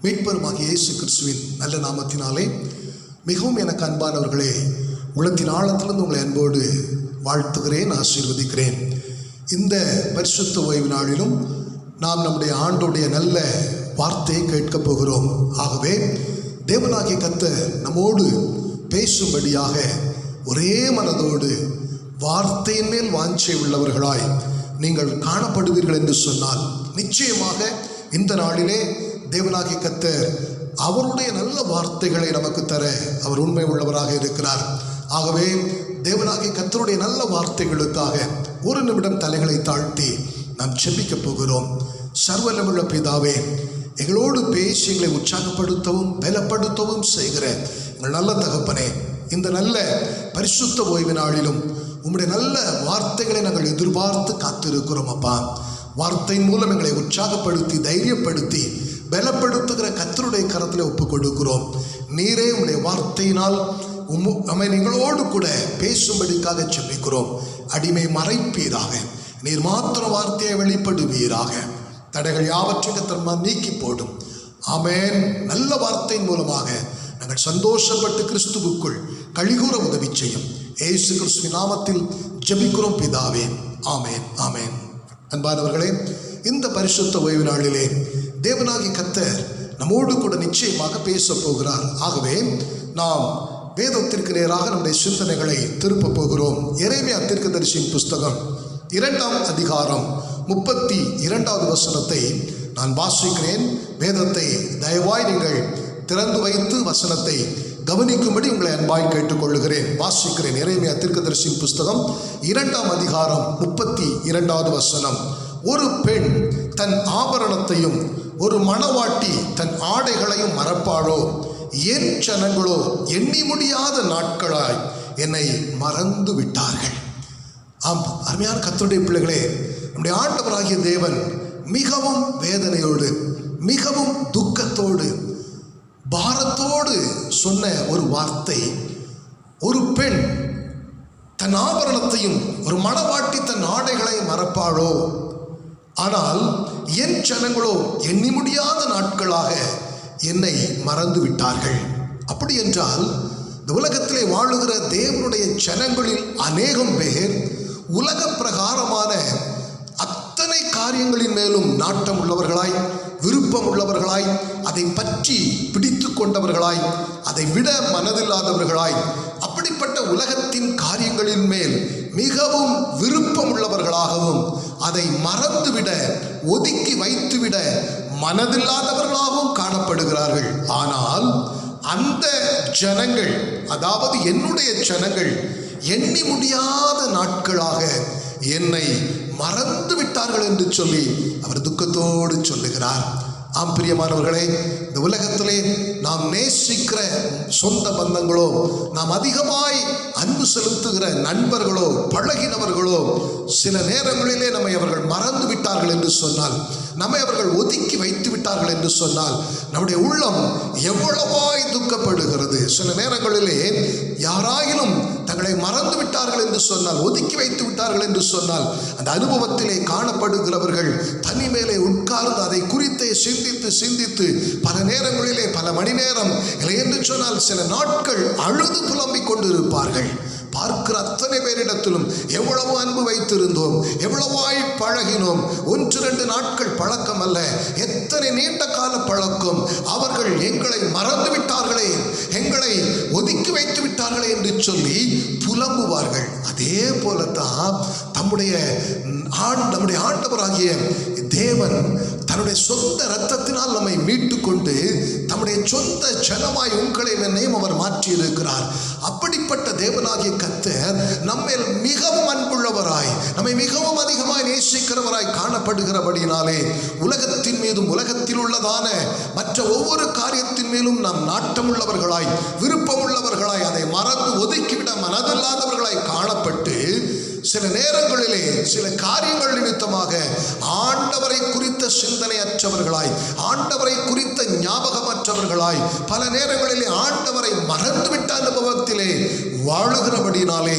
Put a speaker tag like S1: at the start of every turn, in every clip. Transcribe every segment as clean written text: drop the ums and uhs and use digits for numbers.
S1: மீட்பருமாகிய இயேசு கிறிஸ்துவின் நல்ல நாமத்தினாலே மிகவும் எனக்கு அன்பானவர்களே, உள்ளத்தின் ஆழத்திலிருந்து உங்களை அன்போடு வாழ்த்துகிறேன், ஆசீர்வதிக்கிறேன். இந்த பரிசுத்த ஓய்வு நாளிலும் நாம் நம்முடைய ஆண்டோடைய நல்ல வார்த்தையை கேட்கப் போகிறோம். ஆகவே தேவனாகிய கர்த்தர் நம்மோடு பேசும்படியாக ஒரே மனதோடு வார்த்தையின் மேல் வாஞ்சை உள்ளவர்களாய் நீங்கள் காணப்படுவீர்கள் என்று சொன்னால், நிச்சயமாக இந்த நாளிலே தேவனாகிய கர்த்தர் அவருடைய நல்ல வார்த்தைகளை நமக்கு தர அவர் உண்மை உள்ளவராக இருக்கிறார். ஆகவே தேவனாகிய கர்த்தருடைய நல்ல வார்த்தைகளுக்காக ஒரு நிமிடம் தலைகளை தாழ்த்தி நாம் ஜெபிக்கப் போகிறோம். சர்வவல்லமையுள்ள பிதாவே, எங்களோடு பேசி எங்களை உற்சாகப்படுத்தவும் பலப்படுத்தவும் செய்கிற எங்கள் நல்ல தகப்பனே, இந்த நல்ல பரிசுத்த ஓய்வு நாளிலும் உம்முடைய நல்ல வார்த்தைகளை நாங்கள் எதிர்பார்த்து காத்திருக்கிறோம். அப்பா, வார்த்தையின் மூலம் எங்களை உற்சாகப்படுத்தி தைரியப்படுத்தி பலப்படுத்துகிற கர்த்தருடைய கரத்தில் ஒப்புக் கொடுக்கிறோம். நீரே உம்முடைய வார்த்தையினால் நம்மை எங்களோடு கூட பேசும்படிக்காக ஜெபிக்கிறோம். அடிமை மறைப்பீராக, நீர் மாத்திர வார்த்தையை வெளிப்படுவீராக. தடைகள் யாவற்றையும் கர்த்தர் நீக்கி போடும். ஆமென். நல்ல வார்த்தையின் மூலமாக நாங்கள் சந்தோஷப்பட்டு கிறிஸ்துவுக்குள் கழிகூற உதவி செய்யும். இயேசு கிறிஸ்துவின் நாமத்தில் ஜெபிக்கிறோம் பிதாவே. ஆமென், ஆமென். அன்பானவர்களே, இந்த பரிசுத்த ஓய்வு நாளிலே தேவனாகிய கர்த்தர் நம்மோடு கூட நிச்சயமாக பேச போகிறார். ஆகவே நாம் வேதத்திற்கு நேராக நம்முடைய சிந்தனைகளை திருப்ப போகிறோம். எரேமியா தீர்க்கதரிசியின் புஸ்தகம் 2ஆம் அதிகாரம் 32வது வசனத்தை நான் வாசிக்கிறேன். வேதத்தை தயவாய் நீங்கள் திறந்து வைத்து வசனத்தை கவனிக்கும்படி உங்களை அன்பாய் கேட்டுக்கொள்ளுகிறேன். வாசிக்கிறேன். எரேமியா தீர்க்கதரிசியின் புஸ்தகம் 2ஆம் அதிகாரம் 32வது வசனம். ஒரு பெண் தன் ஆபரணத்தையும் ஒரு மணவாட்டி தன் ஆடைகளையும் மறப்பாளோ? என் ஜனங்களோ எண்ணி முடியாத நாட்களாய் என்னை மறந்து விட்டார்கள். ஆம், அருமையான கர்த்தருடைய பிள்ளைகளே, நம்முடைய ஆண்டவராகிய தேவன் மிகவும் வேதனையோடு, மிகவும் துக்கத்தோடு, பாரத்தோடு சொன்ன ஒரு வார்த்தை. ஒரு பெண் தன் ஆபரணத்தையும் ஒரு மணவாட்டி தன் ஆடைகளையும் மறப்பாளோ? ஆனால் என் ஜனங்களோ எண்ணி முடியாத நாட்களாக என்னை மறந்து விட்டார்கள். அப்படி என்றால், இந்த உலகத்திலே வாழுகிற தேவனுடைய ஜனங்களில் அநேகம் பேர் உலக பிரகாரமான அத்தனை காரியங்களின் மேலும் நாட்டம் உள்ளவர்களாய், விருப்பம் உள்ளவர்களாய், அதை பற்றி பிடித்து கொண்டவர்களாய், அதை விட மனதில்லாதவர்களாய், அப்படிப்பட்ட உலகத்தின் காரியங்களின் மேல் மிகவும் விருப்பம் உள்ளவர்களாகவும், அதை மறந்துவிட ஒதுக்கி வைத்துவிட மனதில்லாதவர்களாகவும் காணப்படுகிறார்கள். ஆனால் அந்த ஜனங்கள், அதாவது என்னுடைய ஜனங்கள், எண்ணி முடியாத நாட்களாக என்னை மறந்து விட்டார்கள் என்று சொல்லி அவர் துக்கத்தோடு சொல்லுகிறார். ஆம் பிரியமானவர்களே, இந்த உலகத்திலே நாம் நேசிக்கிற சொந்த பந்தங்களோ, நாம் அதிகமாய் அன்பு செலுத்துகிற நண்பர்களோ, பழகினவர்களோ, சில நேரங்களிலே நம்மை அவர்கள் மறந்து விட்டார்கள் என்று சொன்னால், நம்மை அவர்கள் ஒதுக்கி வைத்து விட்டார்கள் என்று சொன்னால், நம்முடைய உள்ளம் எவ்வளவாய் துக்கப்படுகிறது. சில நேரங்களிலே யாராயினும் தங்களை மறந்து விட்டார்கள் என்று சொன்னால், ஒதுக்கி வைத்து விட்டார்கள் என்று சொன்னால், அந்த அனுபவத்திலே காணப்படுகிறவர்கள் தனி மேலே உட்கார்ந்து அதை குறித்தே சிந்தித்து பல நேரங்களிலே பல மணி நேரம் இல்லை என்று சொன்னால் சில நாட்கள் அழுது புலம்பிக் கொண்டிருப்பார்கள். பார்க்கிற அத்தனை பேரிடத்திலும் எவ்வளவு அன்பு வைத்திருந்தோம், எவ்வளவாய் பழகினோம். 1-2 நாட்கள் பழக்கம் அல்ல, எத்தனை நீண்ட கால பழக்கம். அவர்கள் எங்களை மறந்து விட்டார்களே, எங்களை ஒதுக்கி வைத்து விட்டார்களே என்று சொல்லி புலம்புவார்கள். அதே போலத்தான் நம்முடைய ஆண்டவராகிய தேவன் தன்னுடைய சொந்த இரத்தத்தினால் நம்மை மீட்டு கொண்டு தம்முடைய சொந்த ஜனமாய் உங்களை என்னையும் அவர் மாற்றி இருக்கிறார். அப்படிப்பட்ட தேவனாகிய கர்த்தர் நம்மேல் மிகவும் அன்புள்ளவராய், நம்மை மிகவும் அதிகமாய் நேசிக்கிறவராய் காணப்படுகிறபடினாலே, உலகத்தின் மீதும் உலகத்தில் உள்ளதான மற்ற ஒவ்வொரு காரியத்தின் மேலும் நாம் நாட்டமுள்ளவர்களாய், விருப்பமுள்ளவர்களாய், அதை மறந்து ஒதுக்கிவிட மனதில்லாதவர்களாய் காணப்பட்டு சில நேரங்களிலே சில காரியங்கள் நிமித்தமாக ஆண்டவரை குறித்த சிந்தனையற்றவர்களாய், ஆண்டவரை குறித்த ஞாபகமற்றவர்களாய், பல நேரங்களிலே ஆண்டவரை மறந்துவிட்ட அனுபவத்திலே வாழுகிறபடினாலே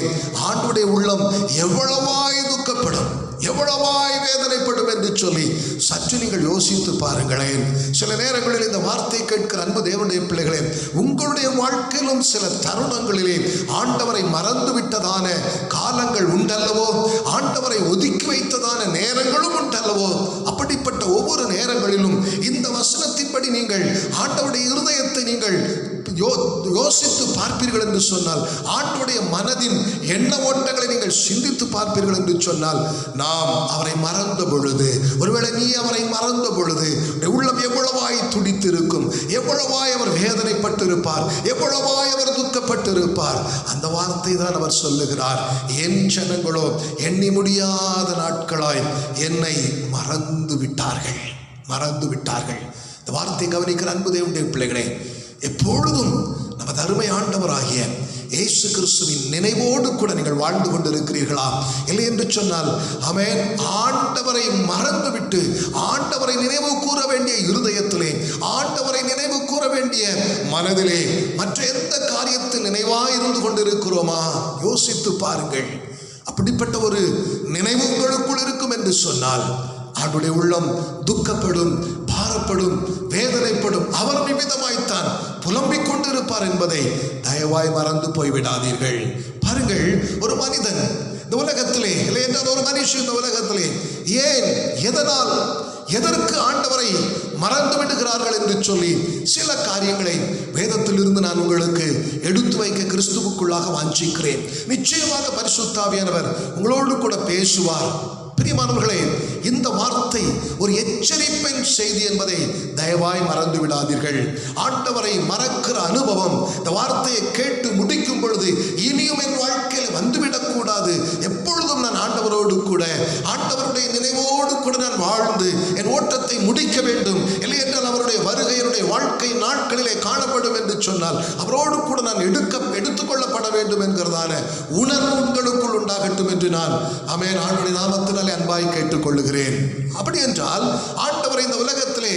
S1: ஆண்டவருடைய உள்ளம் எவ்வளவாய் துக்கப்படும், எவ்வளவாய் வேதனைப்படும் என்று சொல்லி சற்று நீங்கள் யோசித்து பாருங்களேன். சில நேரங்களில் இந்த வார்த்தை கேட்கிற அன்பு தேவனுடைய பிள்ளைகளே, உங்களுடைய வாழ்க்கையிலும் சில தருணங்களிலே ஆண்டவரை மறந்து விட்டதான காலங்கள் உண்டல்லவோ, ஆண்டவரை ஒதுக்கி வைத்ததான நேரங்களும் உண்டல்லவோ. அப்படிப்பட்ட ஒவ்வொரு நேரங்களிலும் இந்த வசனத்தின்படி நீங்கள் ஆண்டவருடைய இருதயத்தை நீங்கள் யோசித்து பார்ப்பீர்கள் என்று சொன்னால், ஆண்டவருடைய மனதின் எண்ண ஓட்டங்களை நீங்கள் சிந்தித்து பார்ப்பீர்கள் என்று சொன்னால், நாம் அவரை மறந்த பொழுது, ஒருவேளை நீ அவரை மறந்த பொழுது உள்ளம் எவ்வளவாய் துடித்திருக்கும், எவ்வளவாய் அவர் வேதனைப்பட்டு இருப்பார், எவ்வளவாய் அவர் துக்கப்பட்டு இருப்பார். அந்த வார்த்தை தான் அவர் சொல்லுகிறார், என் ஜனங்களோ எண்ணி முடியாத நாட்களாய் என்னை மறந்து விட்டார்கள். இந்த வார்த்தை கவனிக்கிற அன்பு தேவனுடைய பிள்ளைகளே, எப்பொழுதும் நமது அருமை ஆண்டவராகிய இயேசு கிறிஸ்துவின் நினைவோடு கூட நீங்கள் வாழ்ந்து கொண்டிருக்கிறீர்களா? இல்லை என்று சொன்னால், ஆமென், ஆண்டவரை மறந்துவிட்டு ஆண்டவரை நினைவு கூற வேண்டிய இருதயத்திலே, ஆண்டவரை நினைவு கூற வேண்டிய மனதிலே மற்ற எந்த காரியத்தில் நினைவாக இருந்து கொண்டிருக்கிறோமா? யோசித்து பாருங்கள். அப்படிப்பட்ட ஒரு நினைவு உங்களுக்குள் இருக்கும் என்று சொன்னால், அவருடைய உள்ளம் துக்கப்படும், பாரப்படும், வேதனைப்படும். அவர் நிமித்தமாய்த்தான் புலம்பிக் கொண்டிருப்பார் என்பதை தயவாய் மறந்து போய்விடாதீர்கள். பாருங்கள், ஒரு மனிதன் இந்த உலகத்திலே, இல்லை என்றால் ஒரு மனுஷன் இந்த உலகத்திலே ஏன், எதனால், எதற்கு ஆண்டவரை மறந்து விடுகிறார்கள் என்று சொல்லி சில காரியங்களை வேதத்திலிருந்து நான் உங்களுக்கு எடுத்து வைக்க கிறிஸ்துவுக்குள்ளாக வாஞ்சிக்கிறேன். நிச்சயமாக பரிசுத்த ஆவியானவர் உங்களோடு கூட பேசுவார். பிரியமானவர்களே, இந்த வார்த்தை ஒரு எச்சரிப்பின் செய்தி என்பதை தயவாய் மறந்து விடாதீர்கள். ஆண்டவரை மறக்கிற அனுபவம் இந்த வார்த்தையை கேட்டு முடிக்கும் பொழுது இனியும் என் வாழ்க்கையில் வந்துவிடக்கூடாது. எப்பொழுதும் நான் ஆண்டவரோடு கூட, ஆண்டவருடைய நினைவோடு கூட நான் வாழ்ந்து என் ஓட்டத்தை முடிக்க வேண்டும். இல்லை என்றால் அவருடைய வருகை என்னுடைய வாழ்க்கை நாட்களிலே காணப்படும் என்று சொன்னால் அவரோடு கூட நான் எடுத்துக்கொள்ளப்பட வேண்டும் என்கிறதான உணர்வு உங்களுக்குள் உண்டாகட்டும் என்று நான் ஆமென் ஆண்டவருடைய நாமத்தினாலே அன்பாய் கேட்டுக்கொள்ளுகிறேன். அப்படி என்றால் ஆண்டவரை இந்த உலகத்திலே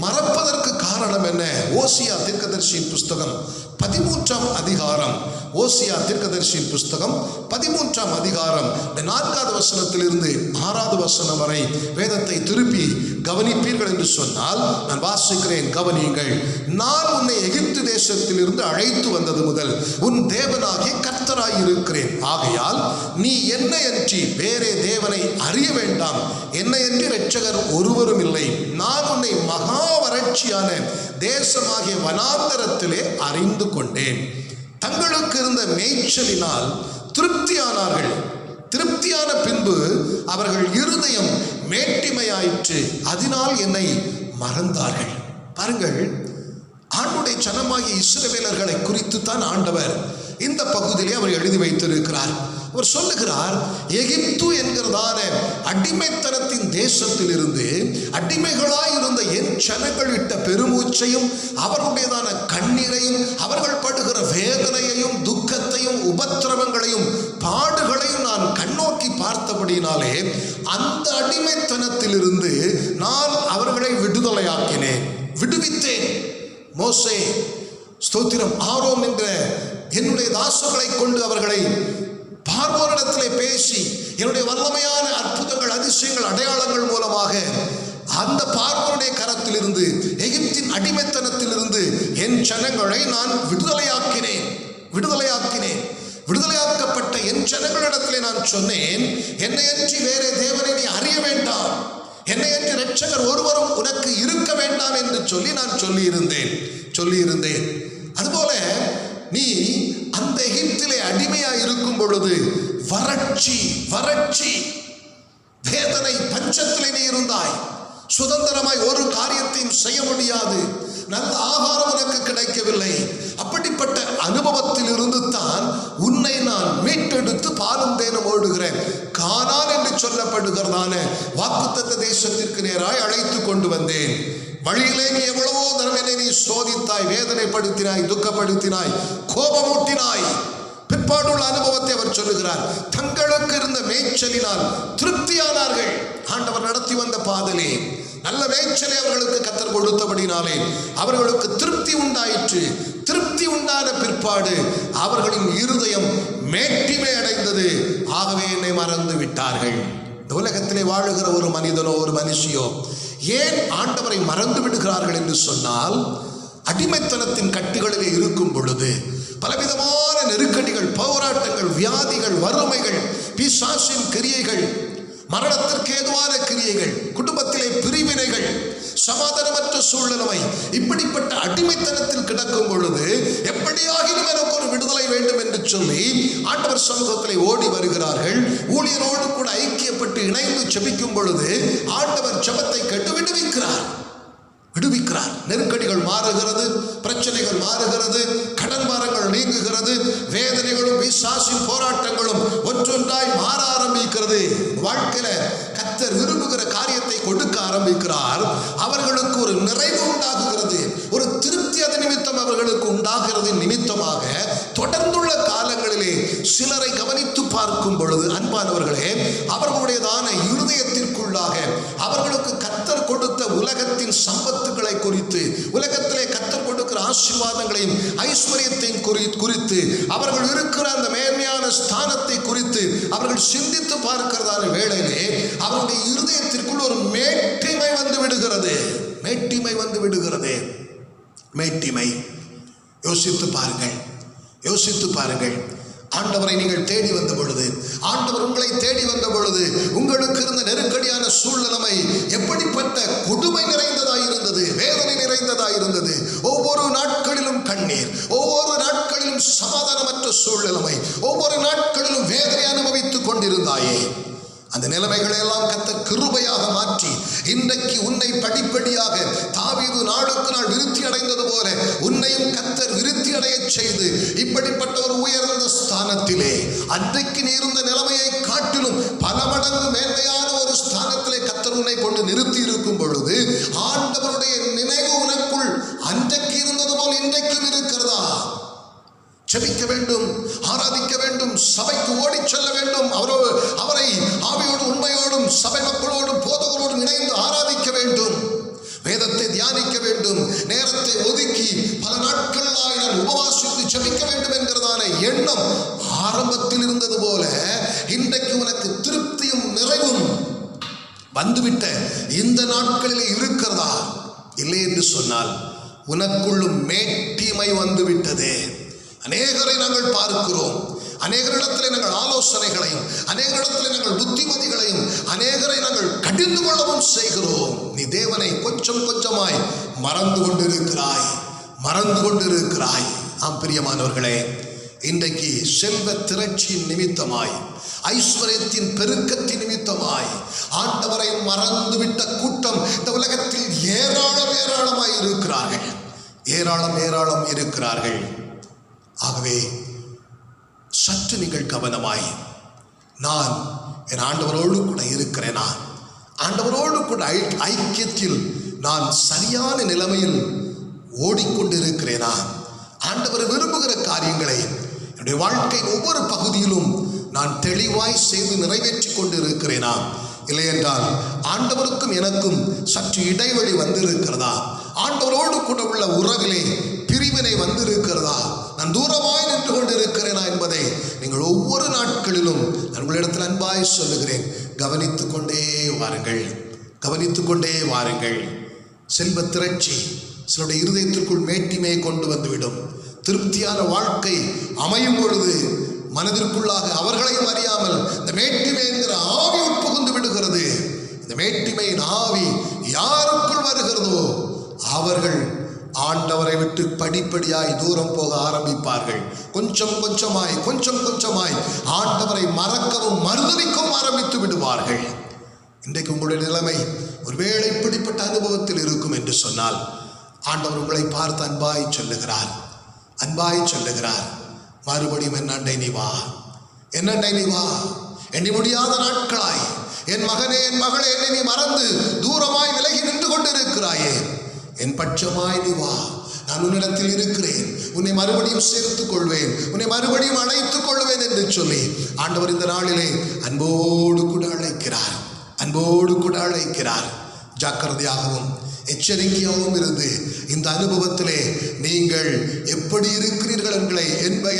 S1: மறப்பதற்கு காரணம் என்ன? ஓசியா தீர்க்கதரிசியின் புஸ்தகம் 13ஆம் அதிகாரம், ஓசியா தீர்க்கதரிசியின் புஸ்தகம் 13ஆம் அதிகாரம் 4வது வசனத்திலிருந்து 6வது வசனம் வரை வேதத்தை திருப்பி கவனிப்பீர்கள் என்று சொன்னால் நான் வாசிக்கிறேன், கவனியுங்கள். நான் உன்னை எகிப்து தேசத்திலிருந்து அழைத்து வந்தது முதல் உன் தேவனாகிய கர்த்தராய் இருக்கிறேன். ஆகையால் நீ என்னையன்றி வேறே தேவனை அறிய வேண்டாம். என்னையன்றி இரட்சகர் ஒருவரும் இல்லை. நான் உன்னை மகா வறட்சியான தேசமாகிய வனாந்தரத்திலே அறிந்து கொண்டேன். தங்களுக்கு இருந்த மேய்ச்சலினால் திருப்தியானார்கள். திருப்தியான பின்பு அவர்கள் இருதயம் மேட்டிமையாயிற்று, அதனால் என்னை மறந்தார்கள். பாருங்கள், ஆண்டுடைய ஜனமாகிய இஸ்ரவேலர்களை குறித்து தான் ஆண்டவர் இந்த பகுதியிலே அவர் எழுதி வைத்திருக்கிறார். அவர் சொல்லுகிறார், எகிப்து என்கிறதான அடிமைத்தனத்தின் தேசத்தில் இருந்து அடிமைகளாய் இருந்த என் ஜனங்கள் இட்ட பெருமூச்சையும் அவருடையதான கண்ணீரையும் அவர்கள் படுகிற வேதனையையும் துக்கத்தையும் உபத்திரவங்களையும் பாடுகளையும் நான் கண்ணோக்கி பார்த்தபடினாலே அந்த அடிமைத்தனத்திலிருந்து நான் அவர்களை விடுதலையாக்கினேன், விடுவித்தேன். மோசே ஸ்தோத்திரம், ஆரோன் என்ற என்னுடைய தாசர்களை கொண்டு அவர்களை பார்வோனிடத்திலே பேசி என்னுடைய வல்லமையான அற்புதங்கள், அதிசயங்கள், அடையாளங்கள் மூலமாக அந்த பார்வோனுடைய கரத்திலிருந்து, எகிப்தின் அடிமைத்தனத்திலிருந்து என் ஜனங்களை நான் விடுதலையாக்கினேன். விடுதலையாக்கப்பட்ட என் ஜனங்களிடத்திலே நான் சொன்னேன், என்னையன்றி வேறே தேவனை நீ அறிய வேண்டாம், என்னையன்றி இரட்சகர் ஒருவரும் உனக்கு இருக்க வேண்டாம் என்று சொல்லி நான் சொல்லியிருந்தேன். அதுபோல நீ அந்த எகிப்திலே அடிமையாய் இருக்கும் பொழுது வறட்சி, வேதனை, பஞ்சத்திலே நீ இருந்தாய். சுதந்திரமாய் ஒரு காரியத்தையும் செய்ய முடியாது. நல்ல ஆகாரம் உனக்கு கிடைக்கவில்லை. அப்படிப்பட்ட அனுபவத்தில் இருந்து தான் உன்னை நான் மீட்டெடுத்து பாலும் தேனும் ஓடுகிறேன் கானான் என்று சொல்லப்படுகிறதான வாக்குத்தத்த தேசத்திற்கு நேராய் அழைத்து கொண்டு வந்தேன். வழியிலே நீ எவ்வளவோ தரம் என்னை நீ சோதித்தாய், வேதனைப்படுத்தினாய், துக்கப்படுத்தினாய், கோபமூட்டினாய். பிற்பாடுள்ள அனுபவத்தை அவர் சொல்லுகிறார். தங்களுக்கு இருந்த மேய்ச்சலினால் திருப்தியானார்கள். ஆண்டவர் நடத்தி வந்த பாதலே நல்ல மேய்ச்சலை அவர்களுக்கு கர்த்தர் கொடுத்தபடினாலே அவர்களுக்கு திருப்தி உண்டாயிற்று. திருப்தி உண்டான பிற்பாடு அவர்களின் இருதயம் மேட்டிமை அடைந்தது. ஆகவே என்னை மறந்து விட்டார்கள். இந்த உலகத்திலே வாழுகிற ஒரு மனிதனோ ஒரு மனுஷியோ ஏன் ஆண்டவரை மறந்து விடுகிறார்கள் என்று சொன்னால், அடிமைத்தனத்தின் கட்டுகளிலே இருக்கும் பொழுது பலவிதமான நெருக்கடிகள், போராட்டங்கள், வியாதிகள், வறுமைகள், பிசாசின் கிரியைகள், மரணத்திற்கு ஏதுவான கிரியைகள், குடும்பத்திலே பிரிவினைகள், சமாதானமற்ற சூழ்நிலை, இப்படிப்பட்ட அடிமைத்தனத்தில் கிடக்கும் பொழுது எப்படியாகிலும் எனக்கு ஒரு விடுதலை வேண்டும் என்று சொல்லி ஆண்டவர் சமூகத்திலே ஓடி வருகிறார்கள். ஊழியரோடு கூட ஐக்கியப்பட்டு இணைந்து ஜெபிக்கும் பொழுது ஆண்டவர் ஜெபத்தை கேட்டு விடுவிக்கிறார். நெருக்கடிகள் மாறுகிறது, பிரச்சனைகள் மாறுகிறது, கடன் பாரங்கள் நீங்குகிறது, வேதனைகளும் பிசாசின் போராட்டங்களும் ஒன்றொன்றாய் மாற ஆரம்பிக்கிறது. வாழ்க்கையில கர்த்தர் விரும்புகிற காரியத்தை கொடுக்க ஆரம்பிக்கிறார். அவர்களுக்கு ஒரு நிறைவு உண்டாகுகிறது, ஒரு திருப்தி அது நிமித்தம் அவர்களுக்கு உண்டாகிறது. நிமித்தமாக தொடர்ந்துள்ள காலங்களிலே சிலரை கவனித்து பார்க்கும் பொழுது அன்பானவர்களே, அவர்களுடையதான இருதயத்திற்குள்ளாக அவர்களுக்கு கர்த்தர் கொடுத்த உலகத்தின் சம்பத்துக்களை குறித்து, உலகத்திலே கர்த்தர் கொடுக்கிற ஆசீர்வாதங்களையும் ஐஸ்வர்யத்தையும் குறித்து, அவர்கள் இருக்கிற அந்த மேன்மையான ஸ்தானத்தை குறித்து அவர்கள் சிந்தித்து பார்க்கிறதான வேளையிலே அவருடைய இருதயத்திற்குள் ஒரு மேட்டிமை வந்து விடுகிறது. மேட்டிமை. யோசித்து பாருங்கள். ஆண்டவரை நீங்கள் தேடி வந்த பொழுது, ஆண்டவர் உங்களை தேடி வந்த பொழுது உங்களுக்கு இருந்த நெருக்கடியான சூழ்நிலைமை எப்படிப்பட்ட கொடுமை நிறைந்ததாயிருந்தது, வேதனை நிறைந்ததாயிருந்தது. ஒவ்வொரு நாட்களிலும் கண்ணீர், ஒவ்வொரு நாட்களிலும் சமாதானமற்ற சூழ்நிலைமை, ஒவ்வொரு நாட்களிலும் வேதனை அனுபவித்துக் கொண்டிருந்தாயே. அந்த நிலைமைகளை எல்லாம் கர்த்தர் கிருபையாக மாற்றி இன்றைக்கு உன்னை படிப்படியாக தாவீது நாளுக்கு நாள் விருத்தி அடைந்தது போல உன்னையும் கர்த்தர் விருத்தி அடைய செய்து இப்படிப்பட்ட ஒரு உயர்ந்த ஸ்தானத்திலே, அன்றைக்கு நீ இருந்த நிலைமையை காட்டிலும் பல மடங்கு மேன்மையான ஒரு ஸ்தானத்திலே கர்த்தர் உன்னை கொண்டு நிறுத்தி இருக்கும் பொழுது ஆண்டவருடைய நினைவு உனக்குள் அன்றைக்கு இருந்தது போல் இன்றைக்கும் இருக்கிறதா? ஜெபிக்க வேண்டும், ஆராதிக்க வேண்டும், சபைக்கு ஓடி செல்ல வேண்டும், அவரை ஆவியோடும் உண்மையோடும் சபை மக்களோடும் போதகரோடும் இணைந்து ஆராதிக்க வேண்டும், வேதத்தை தியானிக்க வேண்டும், நேரத்தை ஒதுக்கி பல நாட்களாய் நான் உபவாசித்து ஜெபிக்க வேண்டும் என்கிறதான எண்ணம் ஆரம்பத்தில் இருந்தது போல இன்றைக்கு உனக்கு திருப்தியும் நிறைவும் வந்துவிட்ட இந்த நாட்களிலே இருக்கிறதா? இல்லை என்று சொன்னால் உனக்குள்ளும் மேட்டிமை வந்துவிட்டது. அநேகரை நாங்கள் பார்க்கிறோம், அநேகரிடத்திலே நாங்கள் ஆலோசனைகளையும், அநேகரிடத்திலே நாங்கள் புத்திமதிகளையும், அநேகரை நாங்கள் கடிந்து கொள்ளவும் செய்கிறோம். நீ தேவனை கொஞ்சம் கொஞ்சமாய் மறந்து கொண்டிருக்கிறாய். ஆம் பிரியமானவர்களே, இன்றைக்கு செல்வ திரட்சியின் நிமித்தமாய், ஐஸ்வர்யத்தின் பெருக்கத்தின் நிமித்தமாய் ஆண்டவரை மறந்துவிட்ட கூட்டம் இந்த உலகத்தில் ஏராளமாய் இருக்கிறார்கள். ஆகவே சற்று நீங்கள் கவனமாய், நான் என் ஆண்டவரோடு கூட இருக்கிறேனா, ஆண்டவரோடு கூட ஐக்கியத்தில் நான் சரியான நிலைமையில் ஓடிக்கொண்டிருக்கிறேனா, ஆண்டவர் விரும்புகிற காரியங்களை என்னுடைய வாழ்க்கையின் ஒவ்வொரு பகுதியிலும் நான் தெளிவாய் செய்து நிறைவேற்றி கொண்டிருக்கிறேனா, இல்லை என்றால் ஆண்டவருக்கும் எனக்கும் சற்று இடைவெளி வந்திருக்கிறதா, ஆண்டவரோடு கூட உள்ள உறவிலே பிரிவினை வந்திருக்கிறதா, நான் தூரமாய் நின்று கொண்டிருக்கிறேனா என்பதை நீங்கள் ஒவ்வொரு நாட்களிலும் நான் உங்களிடத்தில் அன்பாய் சொல்லுகிறேன். கவனித்துக் கொண்டே வாருங்கள். செல்வ திரட்சி சிலருடைய இருதயத்திற்குள் மேட்டிமையை கொண்டு வந்துவிடும். திருப்தியான வாழ்க்கை அமையும் பொழுது மனதிற்குள்ளாக அவர்களையும் அறியாமல் இந்த மேட்டிமை என்கிற ஆவி உட்புகுந்து விடுகிறது. இந்த மேட்டிமையின் ஆவி யாருக்குள் வருகிறதோ அவர்கள் ஆண்டவரை விட்டு படிப்படியாய் தூரம் போக ஆரம்பிப்பார்கள். கொஞ்சம் கொஞ்சமாய் ஆண்டவரை மறக்கவும் மறுதலிக்கவும் ஆரம்பித்து விடுவார்கள். இன்றைக்கு உங்களுடைய நிலைமை ஒருவேளை இப்படிப்பட்ட அனுபவத்தில் இருக்கும் என்று சொன்னால் ஆண்டவர் உங்களை பார்த்து அன்பாய் சொல்லுகிறார், மறுபடியும் என்னண்டை நீ வா, எண்ணி முடியாத நாட்களாய் என் மகனே, என் மகளே, என்னை நீ மறந்து தூரமாய் விலகி நின்று கொண்டிருக்கிறாயே, என் பட்சமாய் நீ வா, நான் உன்னிடத்தில் இருக்கிறேன், உன்னை மறுபடியும் சேர்த்துக் கொள்வேன், உன்னை மறுபடியும் அழைத்துக் கொள்வேன் என்று சொல்லி ஆண்டவர் இந்த நாளிலே அன்போடு கூட அழைக்கிறார். ஜாக்கிரதையாகவும் எச்சரிக்கையாகவும் இருந்து இந்த அனுபவத்திலே நீங்கள் எப்படி இருக்கிறீர்கள்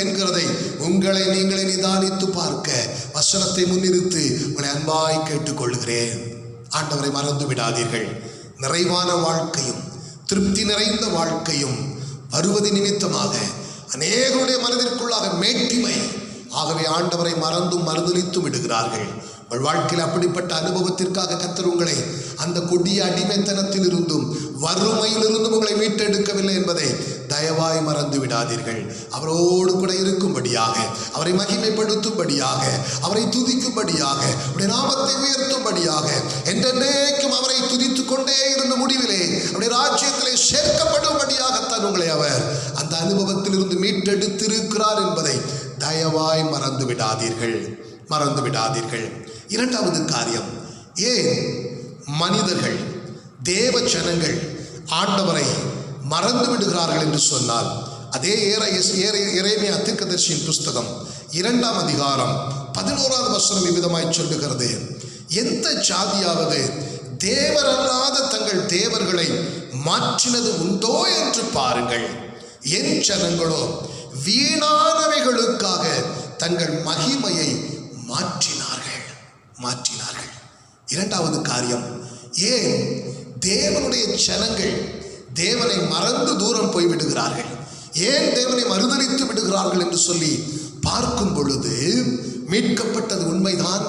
S1: என்கிறதை உங்களை நீங்களே நிதானித்து பார்க்க வசனத்தை முன்னிறுத்தி உங்களை அன்பாய் கேட்டுக்கொள்கிறேன். ஆண்டவரை மறந்து விடாதீர்கள். நிறைவான வாழ்க்கையும் திருப்தி நிறைந்த வாழ்க்கையும் வருவது நிமித்தமாக அநேகருடைய மனதிற்குள்ளாக மேட்டிமை. ஆகவே ஆண்டவரை மறந்தும் மறுதலித்தும் விடுகிறார்கள். உங்கள் வாழ்க்கையில் அப்படிப்பட்ட அனுபவத்திற்காக கர்த்தர் உங்களை அந்த கொடிய அடிமைத்தனத்தில் இருந்தும் வறுமையிலிருந்தும் உங்களை மீட்டெடுக்கவில்லை என்பதை தயவாய் மறந்து விடாதீர்கள். அவரோடு கூட இருக்கும்படியாக, அவரை மகிமைப்படுத்தும்படியாக, அவரை துதிக்கும்படியாக, அவருடைய நாமத்தை உயர்த்தும்படியாக, என்றென்றைக்கும் அவரை துதித்துக் கொண்டே இருந்த முடிவிலே அவருடைய ராஜ்யத்திலே சேர்க்கப்படும்படியாகத்தான் உங்களை அவர் அந்த அனுபவத்திலிருந்து மீட்டெடுத்திருக்கிறார் என்பதை தயவாய் மறந்து விடாதீர்கள். இரண்டாவது காரியம், ஏன் மனிதர்கள் தேவ ஜனங்கள் ஆண்டவரை மறந்து விடுகிறார்கள் என்று சொன்னால், அதே எரேமியா தீர்க்கதரிசியின் புஸ்தகம் 2ஆம் அதிகாரம் 11வது வசனம் இவ்விதமாய் சொல்லுகிறது, எந்த ஜாதியாவது தேவரல்லாத தங்கள் தேவர்களை மாற்றினது உண்டோ என்று பாருங்கள். என் ஜனங்களோ வீணானவைகளுக்காக தங்கள் மகிமையை மாற்றினார்கள். இரண்டாவது காரியம், ஏன் தேவனுடைய ஜனங்கள் தேவனை மறந்து தூரம் போய்விடுகிறார்கள், ஏன் தேவனை மறுதலித்து விடுகிறார்கள் என்று சொல்லி பார்க்கும் பொழுது, மீட்கப்பட்டது உண்மைதான்,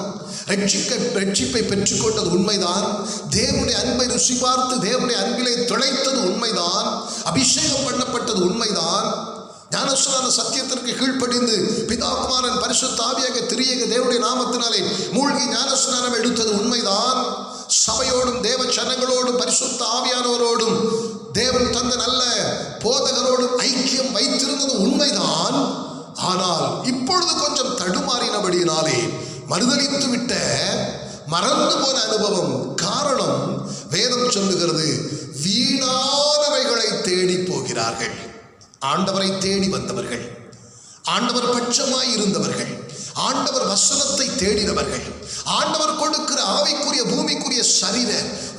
S1: ரட்சிப்பை பெற்றுக்கொண்டது உண்மைதான், தேவனுடைய அன்பை ருசி பார்த்து தேவனுடைய அன்பிலே திளைத்தது உண்மைதான், அபிஷேகம் பண்ணப்பட்டது உண்மைதான், ஞானஸ்நான சத்தியத்திற்கு கீழ்ப்படிந்து பிதா குமாரன் பரிசுத்த ஆவியாக திரியேக தேவனுடைய நாமத்தினாலே மூழ்கி ஞானஸ்நானம் எடுத்தது உண்மைதான், சபையோடும் தேவ ஜனங்களோடும் பரிசுத்த ஆவியானவரோடும் தேவன் தந்த நல்ல போதகரோடும் ஐக்கியம் வைத்திருந்தது உண்மைதான். ஆனால் இப்பொழுது கொஞ்சம் தடுமாறினபடியினாலே மறுதலித்து விட்ட மறந்து போன அனுபவம். காரணம், வேதம் சொல்லுகிறது, வீணானவைகளை தேடி போகிறார்கள். ஆண்டவரை தேடி வந்தவர்கள், ஆண்டவர் பட்சமாய் இருந்தவர்கள், ஆண்டவர் வசனத்தை தேடினவர்கள், ஆண்டவர் கொடுக்கிற ஆவிக்குரிய பூமிக்குரிய சரீர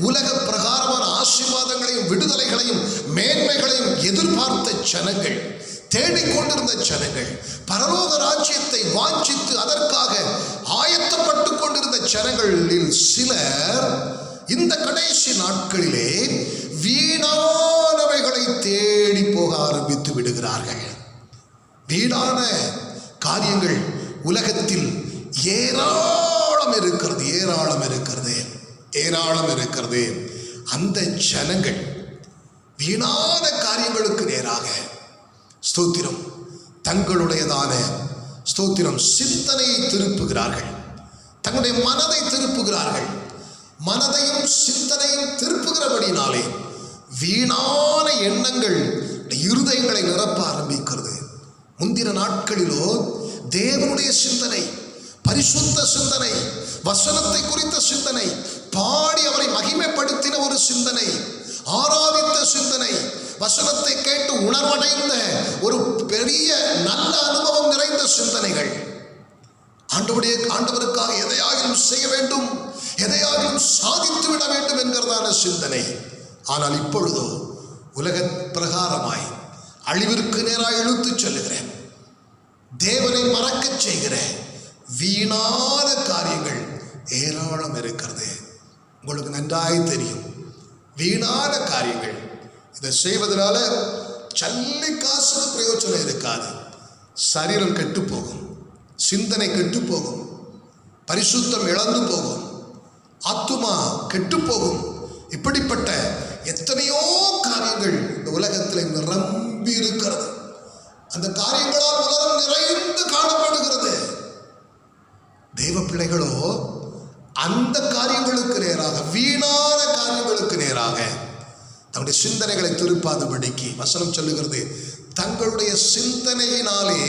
S1: உலக பிரகாரமான ஆசீர்வாதங்களையும் விடுதலைகளையும் மேன்மைகளையும் எதிர்பார்த்த ஜனங்கள், தேடிக்கொண்டிருந்த ஜனங்கள், பரலோக ராஜ்யத்தை வாஞ்சித்து அதற்காக ஆயத்தப்பட்டு கொண்டிருந்த ஜனங்களில் சிலர் இந்த கடைசி நாட்களிலே வீணானவைகளை தேடி போக ஆரம்பித்து விடுகிறார்கள். வீணான காரியங்கள் உலகத்தில் ஏராளம் இருக்கிறது. அந்த ஜனங்கள் வீணான காரியங்களுக்கு நேராக ஸ்தோத்திரம் தங்களுடையதான ஸ்தோத்திரம் சிந்தனையை திருப்புகிறார்கள், தங்களுடைய மனதை திருப்புகிறார்கள். மனதையும் சிந்தனையும் திருப்புகிறபடினாலே வீணான எண்ணங்கள் இருதயங்களை நிரப்ப ஆரம்பிக்கிறது. முந்தின நாட்களிலோ தேவனுடைய சிந்தனை, பரிசுத்த சிந்தனை, வசனத்தை குறித்த சிந்தனை, பாடி அவரை மகிமைப்படுத்தின ஒரு சிந்தனை, ஆராதித்த சிந்தனை, வசனத்தை கேட்டு உணர்வடைந்த ஒரு பெரிய நல்ல அனுபவம் நிறைந்த சிந்தனைகள், ஆண்டவருக்காக எதையாகிலும் செய்ய வேண்டும், எதையாகிலும் சாதித்து விட வேண்டும் என்கிறதான சிந்தனை. ஆனால் இப்பொழுதோ உலக பிரகாரமாய் அழிவிற்கு நேராக இழுத்துச் செல்லுகிறேன், தேவனை மறக்கச் செய்கிற வீணான காரியங்கள் ஏராளம் இருக்கிறது. உங்களுக்கு நன்றாய் தெரியும், வீணான காரியங்கள். இதை செய்வதனால சல்லி காசுக்கு பிரயோஜனம் இருக்காது. சரீரம் கெட்டு போகும், சிந்தனை கெட்டு போகும், பரிசுத்தம் இழந்து போகும், ஆத்துமா கெட்டு போகும். இப்படிப்பட்ட எத்தனையோ காரியங்கள் இந்த உலகத்தில் நிரம்பி இருக்கிறது. அந்த காரியங்களால் உலகம் நிறைந்து காணப்படுகிறது. தெய்வ பிள்ளைகளோ அந்த காரியங்களுக்கு நேராக, வீணான காரியங்களுக்கு நேராக தங்களுடைய சிந்தனைகளை திருப்பாதபடிக்கு வசனம் சொல்லுகிறது, தங்களுடைய சிந்தனையினாலே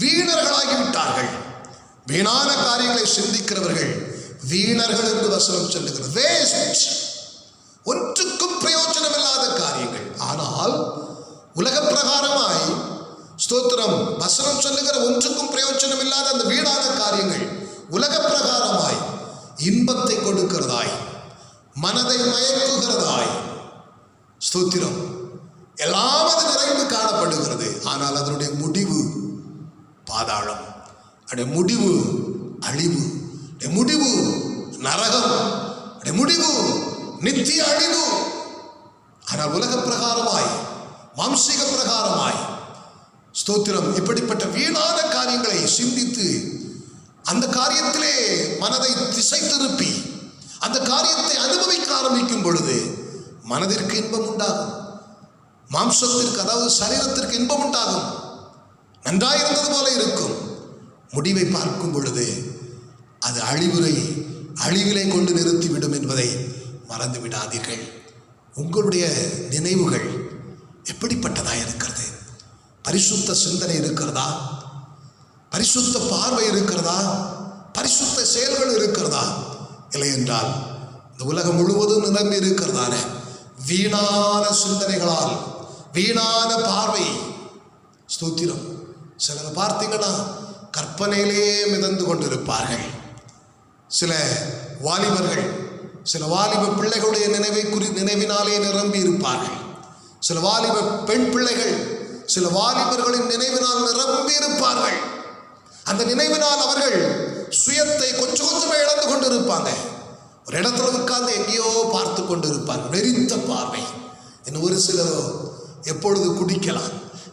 S1: வீணர்களாகிவிட்டார்கள். வீணான காரியங்களை சிந்திக்கிறவர்கள் வீணர்கள் என்று வசனம் சொல்லுகிறது. வேஸ்ட், ஒன்றுக்கும் பிரயோஜனம் இல்லாத காரியங்கள். ஆனால் உலக பிரகாரமாய் ஸ்தோத்திரம் வசனம் சொல்லுகிற ஒன்றுக்கும் பிரயோஜனம் இல்லாத அந்த வீணான காரியங்கள் உலக பிரகாரமாய் இன்பத்தை கொடுக்கிறதாய், மனதை மயக்குகிறதாய், ஸ்தோத்திரம். எல்லாம் அது நிறைந்து காணப்படுகிறது. ஆனால் அதனுடைய முடிவு பாதாளம், அதனுடைய முடிவு அழிவு, முடிவு நரகம், முடிவு நித்திய அழிவு. ஆனால் உலக பிரகாரமாய், மாம்சீக பிரகாரமாய், ஸ்தோத்திரம், இப்படிப்பட்ட வீணான காரியங்களை சிந்தித்து அந்த காரியத்திலே மனதை திசை திருப்பி அந்த காரியத்தை அனுபவிக்க ஆரம்பிக்கும் பொழுது மனதிற்கு இன்பம் உண்டாகும், மாம்சத்திற்கு, அதாவது சரீரத்திற்கு இன்பம் உண்டாகும், நன்றாயிருந்தது போல இருக்கும். முடிவை பார்க்கும் பொழுது அது அழிவிலே கொண்டு நிறுத்திவிடும் என்பதை மறந்து விடாதீர்கள். உங்களுடைய நினைவுகள் எப்படிப்பட்டதா இருக்கிறது? பரிசுத்த சிந்தனை இருக்கிறதா? பரிசுத்த பார்வை இருக்கிறதா? பரிசுத்த செயல்கள் இருக்கிறதா? இல்லை என்றால் இந்த உலகம் முழுவதும் நிரம்பி இருக்கிறதான வீணான சிந்தனைகளால், வீணான பார்வை. ஸ்தோத்திரம். சிலர் பார்த்தீங்கன்னா கற்பனையிலே மிதந்து கொண்டிருப்பார்கள். சில வாலிபர்கள், சில வாலிப பிள்ளைகளுடைய நினைவினாலே நிரம்பி இருப்பார்கள். சில வாலிப பெண் பிள்ளைகள் சில வாலிபர்களின் நினைவினால் நிரம்பி இருப்பார்கள். அந்த நினைவினால் அவர்கள் சுயத்தை கொஞ்சம் கொஞ்சமே இழந்து கொண்டு இருப்பாங்க. ஒரு இடத்துல உட்கார்ந்து எங்கேயோ பார்த்து கொண்டு இருப்பாங்க, வெறித்த பார்வை. இன்னும் ஒரு சிலரோ எப்பொழுது குடிக்கலாம்,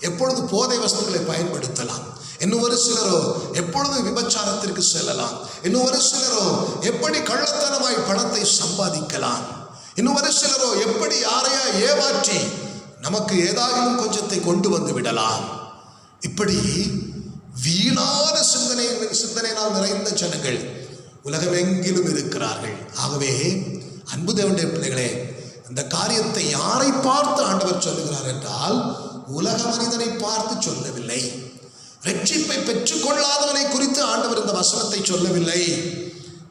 S1: எப்பொழுது போதை வஸ்துக்களை பயன்படுத்தலாம், இன்னும் ஒரு சிலரோ எப்பொழுது விபச்சாரத்திற்கு செல்லலாம், இன்னும் ஒரு சிலரோ எப்படி கள்ளத்தனமாய் பணத்தை சம்பாதிக்கலாம், இன்னும் ஒரு சிலரோ எப்படி யாரையா ஏமாற்றி நமக்கு ஏதாகிலும் கொஞ்சத்தை கொண்டு வந்து விடலாம். இப்படி வீணான சிந்தனையினால் நிறைந்த ஜனங்கள் உலகம் எங்கிலும் இருக்கிறார்கள். ஆகவே அன்பு தேவனுடைய பிள்ளைகளே, இந்த காரியத்தை யாரை பார்த்து ஆண்டவர் சொல்லுகிறார் என்றால் உலக மனிதனை பார்த்து சொல்லவில்லை. ரட்சிப்பை பெற்றுக் கொள்ளாதவனை குறித்து ஆண்டவர் இந்த வசனத்தை சொல்லவில்லை.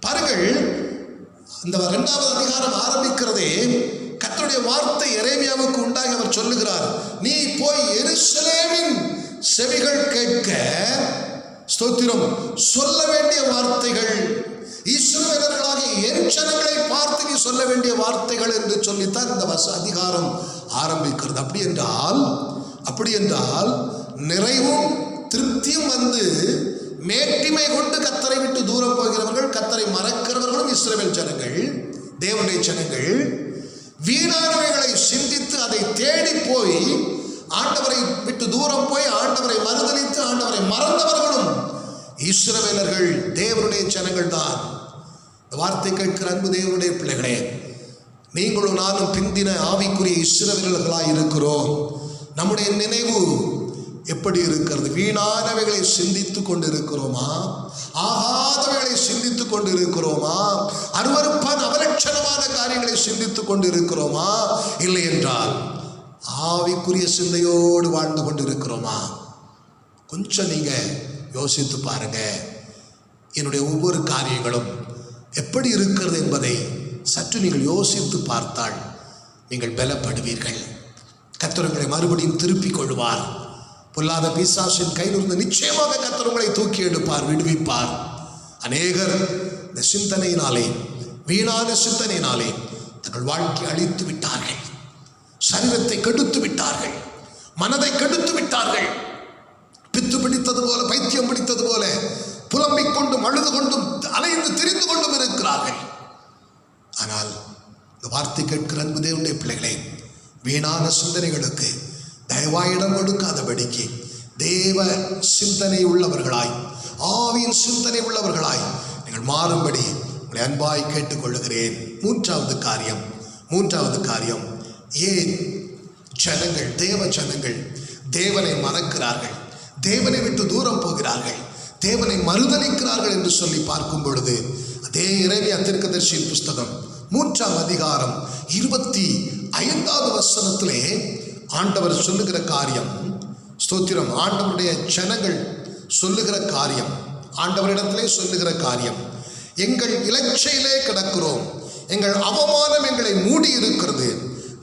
S1: பாருங்கள், இந்த 2வது அதிகாரம் ஆரம்பிக்கிறதே கர்த்தருடைய வார்த்தை எரேமியாவுக்கு உண்டாகி அவர் சொல்லுகிறார், நீ போய் எருசலேமின் செவிகள் கேட்க, ஸ்தோத்திரம், சொல்ல வேண்டிய வார்த்தைகள், இஸ்ரவேலர்களாகிய என் ஜனங்களை பார்த்து நீ சொல்ல வேண்டிய வார்த்தைகள் என்று சொல்லித்தான் இந்த அதிகாரம் ஆரம்பிக்கிறது. அப்படி என்றால் நிறைவும் திருப்தியும் வந்து மேட்டிமை கொண்டு கர்த்தரை விட்டு தூரம் போகிறவர்கள், கர்த்தரை மறக்கிறவர்களும் இஸ்ரவேல் ஜனங்கள், தேவனுடைய ஜனங்கள். வீணானவைகளை சிந்தித்து அதை தேடி போய் ஆண்டவரை விட்டு தூரம் போய் ஆண்டவரை மறுதலித்து ஆண்டவரை மறந்தவர்களும் இஸ்ரவேலர்கள், தேவனுடைய ஜனங்கள் தான். இந்த வார்த்தை கேட்கிற அன்பு தேவனுடைய பிள்ளைகளே, நீங்களும் நானும் பிந்தின ஆவிக்குரிய இஸ்ரவேலர்களாய் இருக்கிறோம். நம்முடைய நினைவு எப்படி இருக்கிறது? வீணானவைகளை சிந்தித்து கொண்டிருக்கிறோமா? ஆகாதவைகளை சிந்தித்துக் கொண்டிருக்கிறோமா? அருவருப்பான அவலட்சணமான காரியங்களை சிந்தித்துக் கொண்டிருக்கிறோமா? இல்லை என்றால் ஆவிக்குரிய சிந்தையோடு வாழ்ந்து கொண்டிருக்கிறோமா? கொஞ்சம் நீங்க யோசித்து பாருங்க. என்னுடைய ஒவ்வொரு காரியங்களும் எப்படி இருக்கிறது என்பதை சற்று நீங்கள் யோசித்து பார்த்தால் நீங்கள் பலப்படுவீர்கள். கர்த்தர் உங்களை மறுபடியும் திருப்பிக் கொள்வார். பொல்லாத பிசாசின் கையிலிருந்து நிச்சயமாக கர்த்தர் உங்களை தூக்கி எடுப்பார், விடுவிப்பார். அநேகர் இந்த சிந்தனையினாலே, வீணான சிந்தனையினாலே தங்கள் வாழ்க்கை அழித்து விட்டார்கள், சரீரத்தை கெடுத்து விட்டார்கள், மனதை கெடுத்து விட்டார்கள். பித்து பிடித்தது போல, பைத்தியம் பிடித்தது போல புலம்பிக் கொண்டும் அழுது கொண்டும் அலைந்து திரிந்து கொண்டும் இருக்கிறார்கள். ஆனால் இந்த வார்த்தை கேட்கிற அன்பு தேவனுடைய பிள்ளைகளே, வீணான சிந்தனைகளுக்கு தயவாய் இடம் கொடுக்காதபடிக்கு தேவ சிந்தனை உள்ளவர்களாய், ஆவியின் சிந்தனை உள்ளவர்களாய் நீங்கள் மாறும்படி உங்களை அன்பாய் கேட்டுக்கொள்ளுகிறேன். மூன்றாவது காரியம், ஏன் ஜனங்கள், தேவ ஜனங்கள் தேவனை மறக்கிறார்கள், தேவனை விட்டு தூரம் போகிறார்கள், தேவனை மறுதலிக்கிறார்கள் என்று சொல்லி பார்க்கும் பொழுது அதே எரேமியா தீர்க்கதரிசியின் புஸ்தகம் 3ஆம் அதிகாரம் 25வது வசனத்திலே ஆண்டவர் சொல்லுகிற காரியம், ஸ்தோத்திரம், ஆண்டவருடைய ஜனங்கள் சொல்லுகிற காரியம், ஆண்டவரிடத்திலே சொல்லுகிற காரியம், எங்கள் இலச்சையிலே கிடக்கிறோம், எங்கள் அவமானம் எங்களை மூடி இருக்கிறது,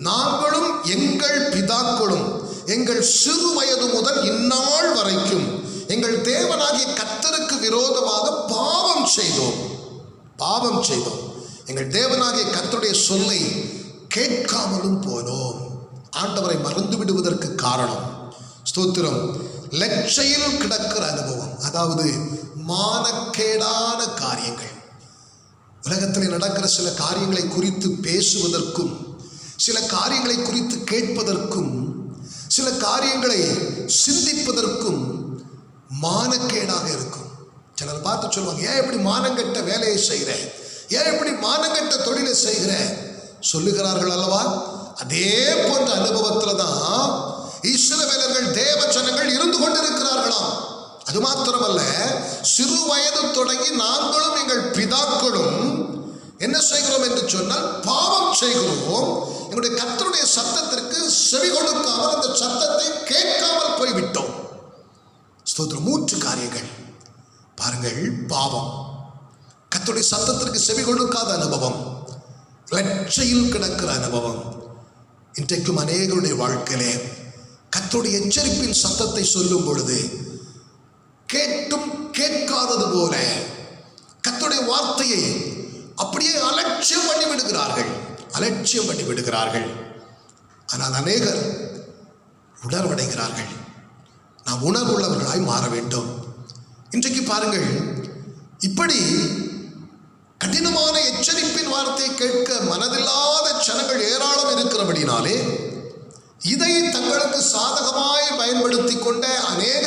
S1: நாங்களும் எங்கள் பிதாக்களும் எங்கள் சிறு வயது முதல் இந்நாள் வரைக்கும் எங்கள் தேவனாகிய கர்த்தருக்கு விரோதமாக பாவம் செய்தோம். எங்கள் தேவனாகிய கர்த்தருடைய சொல்லை கேட்காமலும் போனோம். ஆண்டவரை மறந்து விடுவதற்கு காரணம், ஸ்தோத்திரம், லட்சையில் கிடக்கிற அனுபவம். அதாவது மானக்கேடான காரியங்கள். உலகத்தில் நடக்கிற சில காரியங்களை குறித்து பேசுவதற்கும், சில காரியங்களை குறித்து கேட்பதற்கும், சில காரியங்களை சிந்திப்பதற்கும் மானக்கேடாக இருக்கும். சிலர் பார்த்து சொல்லுவாங்க, ஏன் இப்படி மானங்கெட்ட வேலையை செய்கிற, ஏன் இப்படி மானங்கெட்ட தொழிலை செய்கிற சொல்லுகிறார்கள் அல்லவா? அதே போன்ற அனுபவத்தில் தான் இஸ்ரவேலர்கள் தேவ ஜனங்கள் இருந்து கொண்டிருக்கிறார்களாம். அது மாத்திரமல்ல, சிறு வயது தொடங்கி நாங்களும் எங்கள் பிதாக்களும் என்ன செய்கிறோம் என்று சொன்னால் பாவம் செய்கிறோம். எங்களுடைய கர்த்தருடைய சத்தத்திற்கு செவி கொடுக்காமல், அந்த சத்தத்தை கேட்காமல் போய்விட்டோம். ஸ்தோத்திரம். 3 காரியங்கள் பாருங்கள். பாவம், கர்த்தருடைய சத்தத்திற்கு செவி கொடுக்காத அனுபவம், லட்சையில் கிடக்கிற அனுபவம். இன்றைக்கும் அநேகருடைய வாழ்க்கையிலே கர்த்தருடைய எச்சரிப்பின் சத்தத்தை சொல்லும் பொழுது கேட்டும் கேட்காதது போல கர்த்தருடைய வார்த்தையை அப்படியே அலட்சியம் பண்ணி விடுகிறார்கள். ஆனால் அநேகர் உணர்வடைகிறார்கள். நாம் உணர்வுள்ளவர்களாய் மாற வேண்டும். இன்றைக்கு பாருங்கள், இப்படி கடினமான எச்சரிப்பின் வார்த்தையை கேட்க மனதில்லாத ஜனங்கள் ஏராளம் இருக்கிறபடினாலே இதை தங்களுக்கு சாதகமாய் பயன்படுத்தி கொண்ட அநேக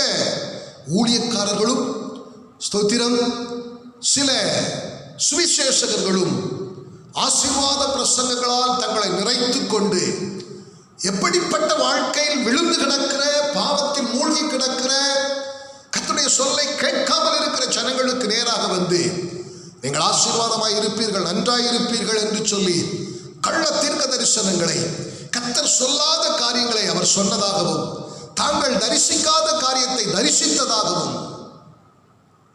S1: ஊழியக்காரர்களும், ஸ்தோத்திரம், சில சுவிசேஷகர்களும் ஆசீர்வாத பிரசங்கங்களால் தங்களை நிறைத்துக் கொண்டு எப்படிப்பட்ட வாழ்க்கையில் விழுந்து கிடக்கிற, பாவத்தில் மூழ்கி கிடக்கிற, கர்த்தருடைய சொல்லை கேட்காமல் இருக்கிற ஜனங்களுக்கு நேராக வந்து நீங்கள் ஆசீர்வாதமாய் இருப்பீர்கள், நன்றாய் இருப்பீர்கள் என்று சொல்லி கள்ள தீர்க்க தரிசனங்களை, கர்த்தர் சொல்லாத காரியங்களை அவர் சொன்னதாகவும், தாங்கள் தரிசிக்காத காரியத்தை தரிசித்ததாகவும்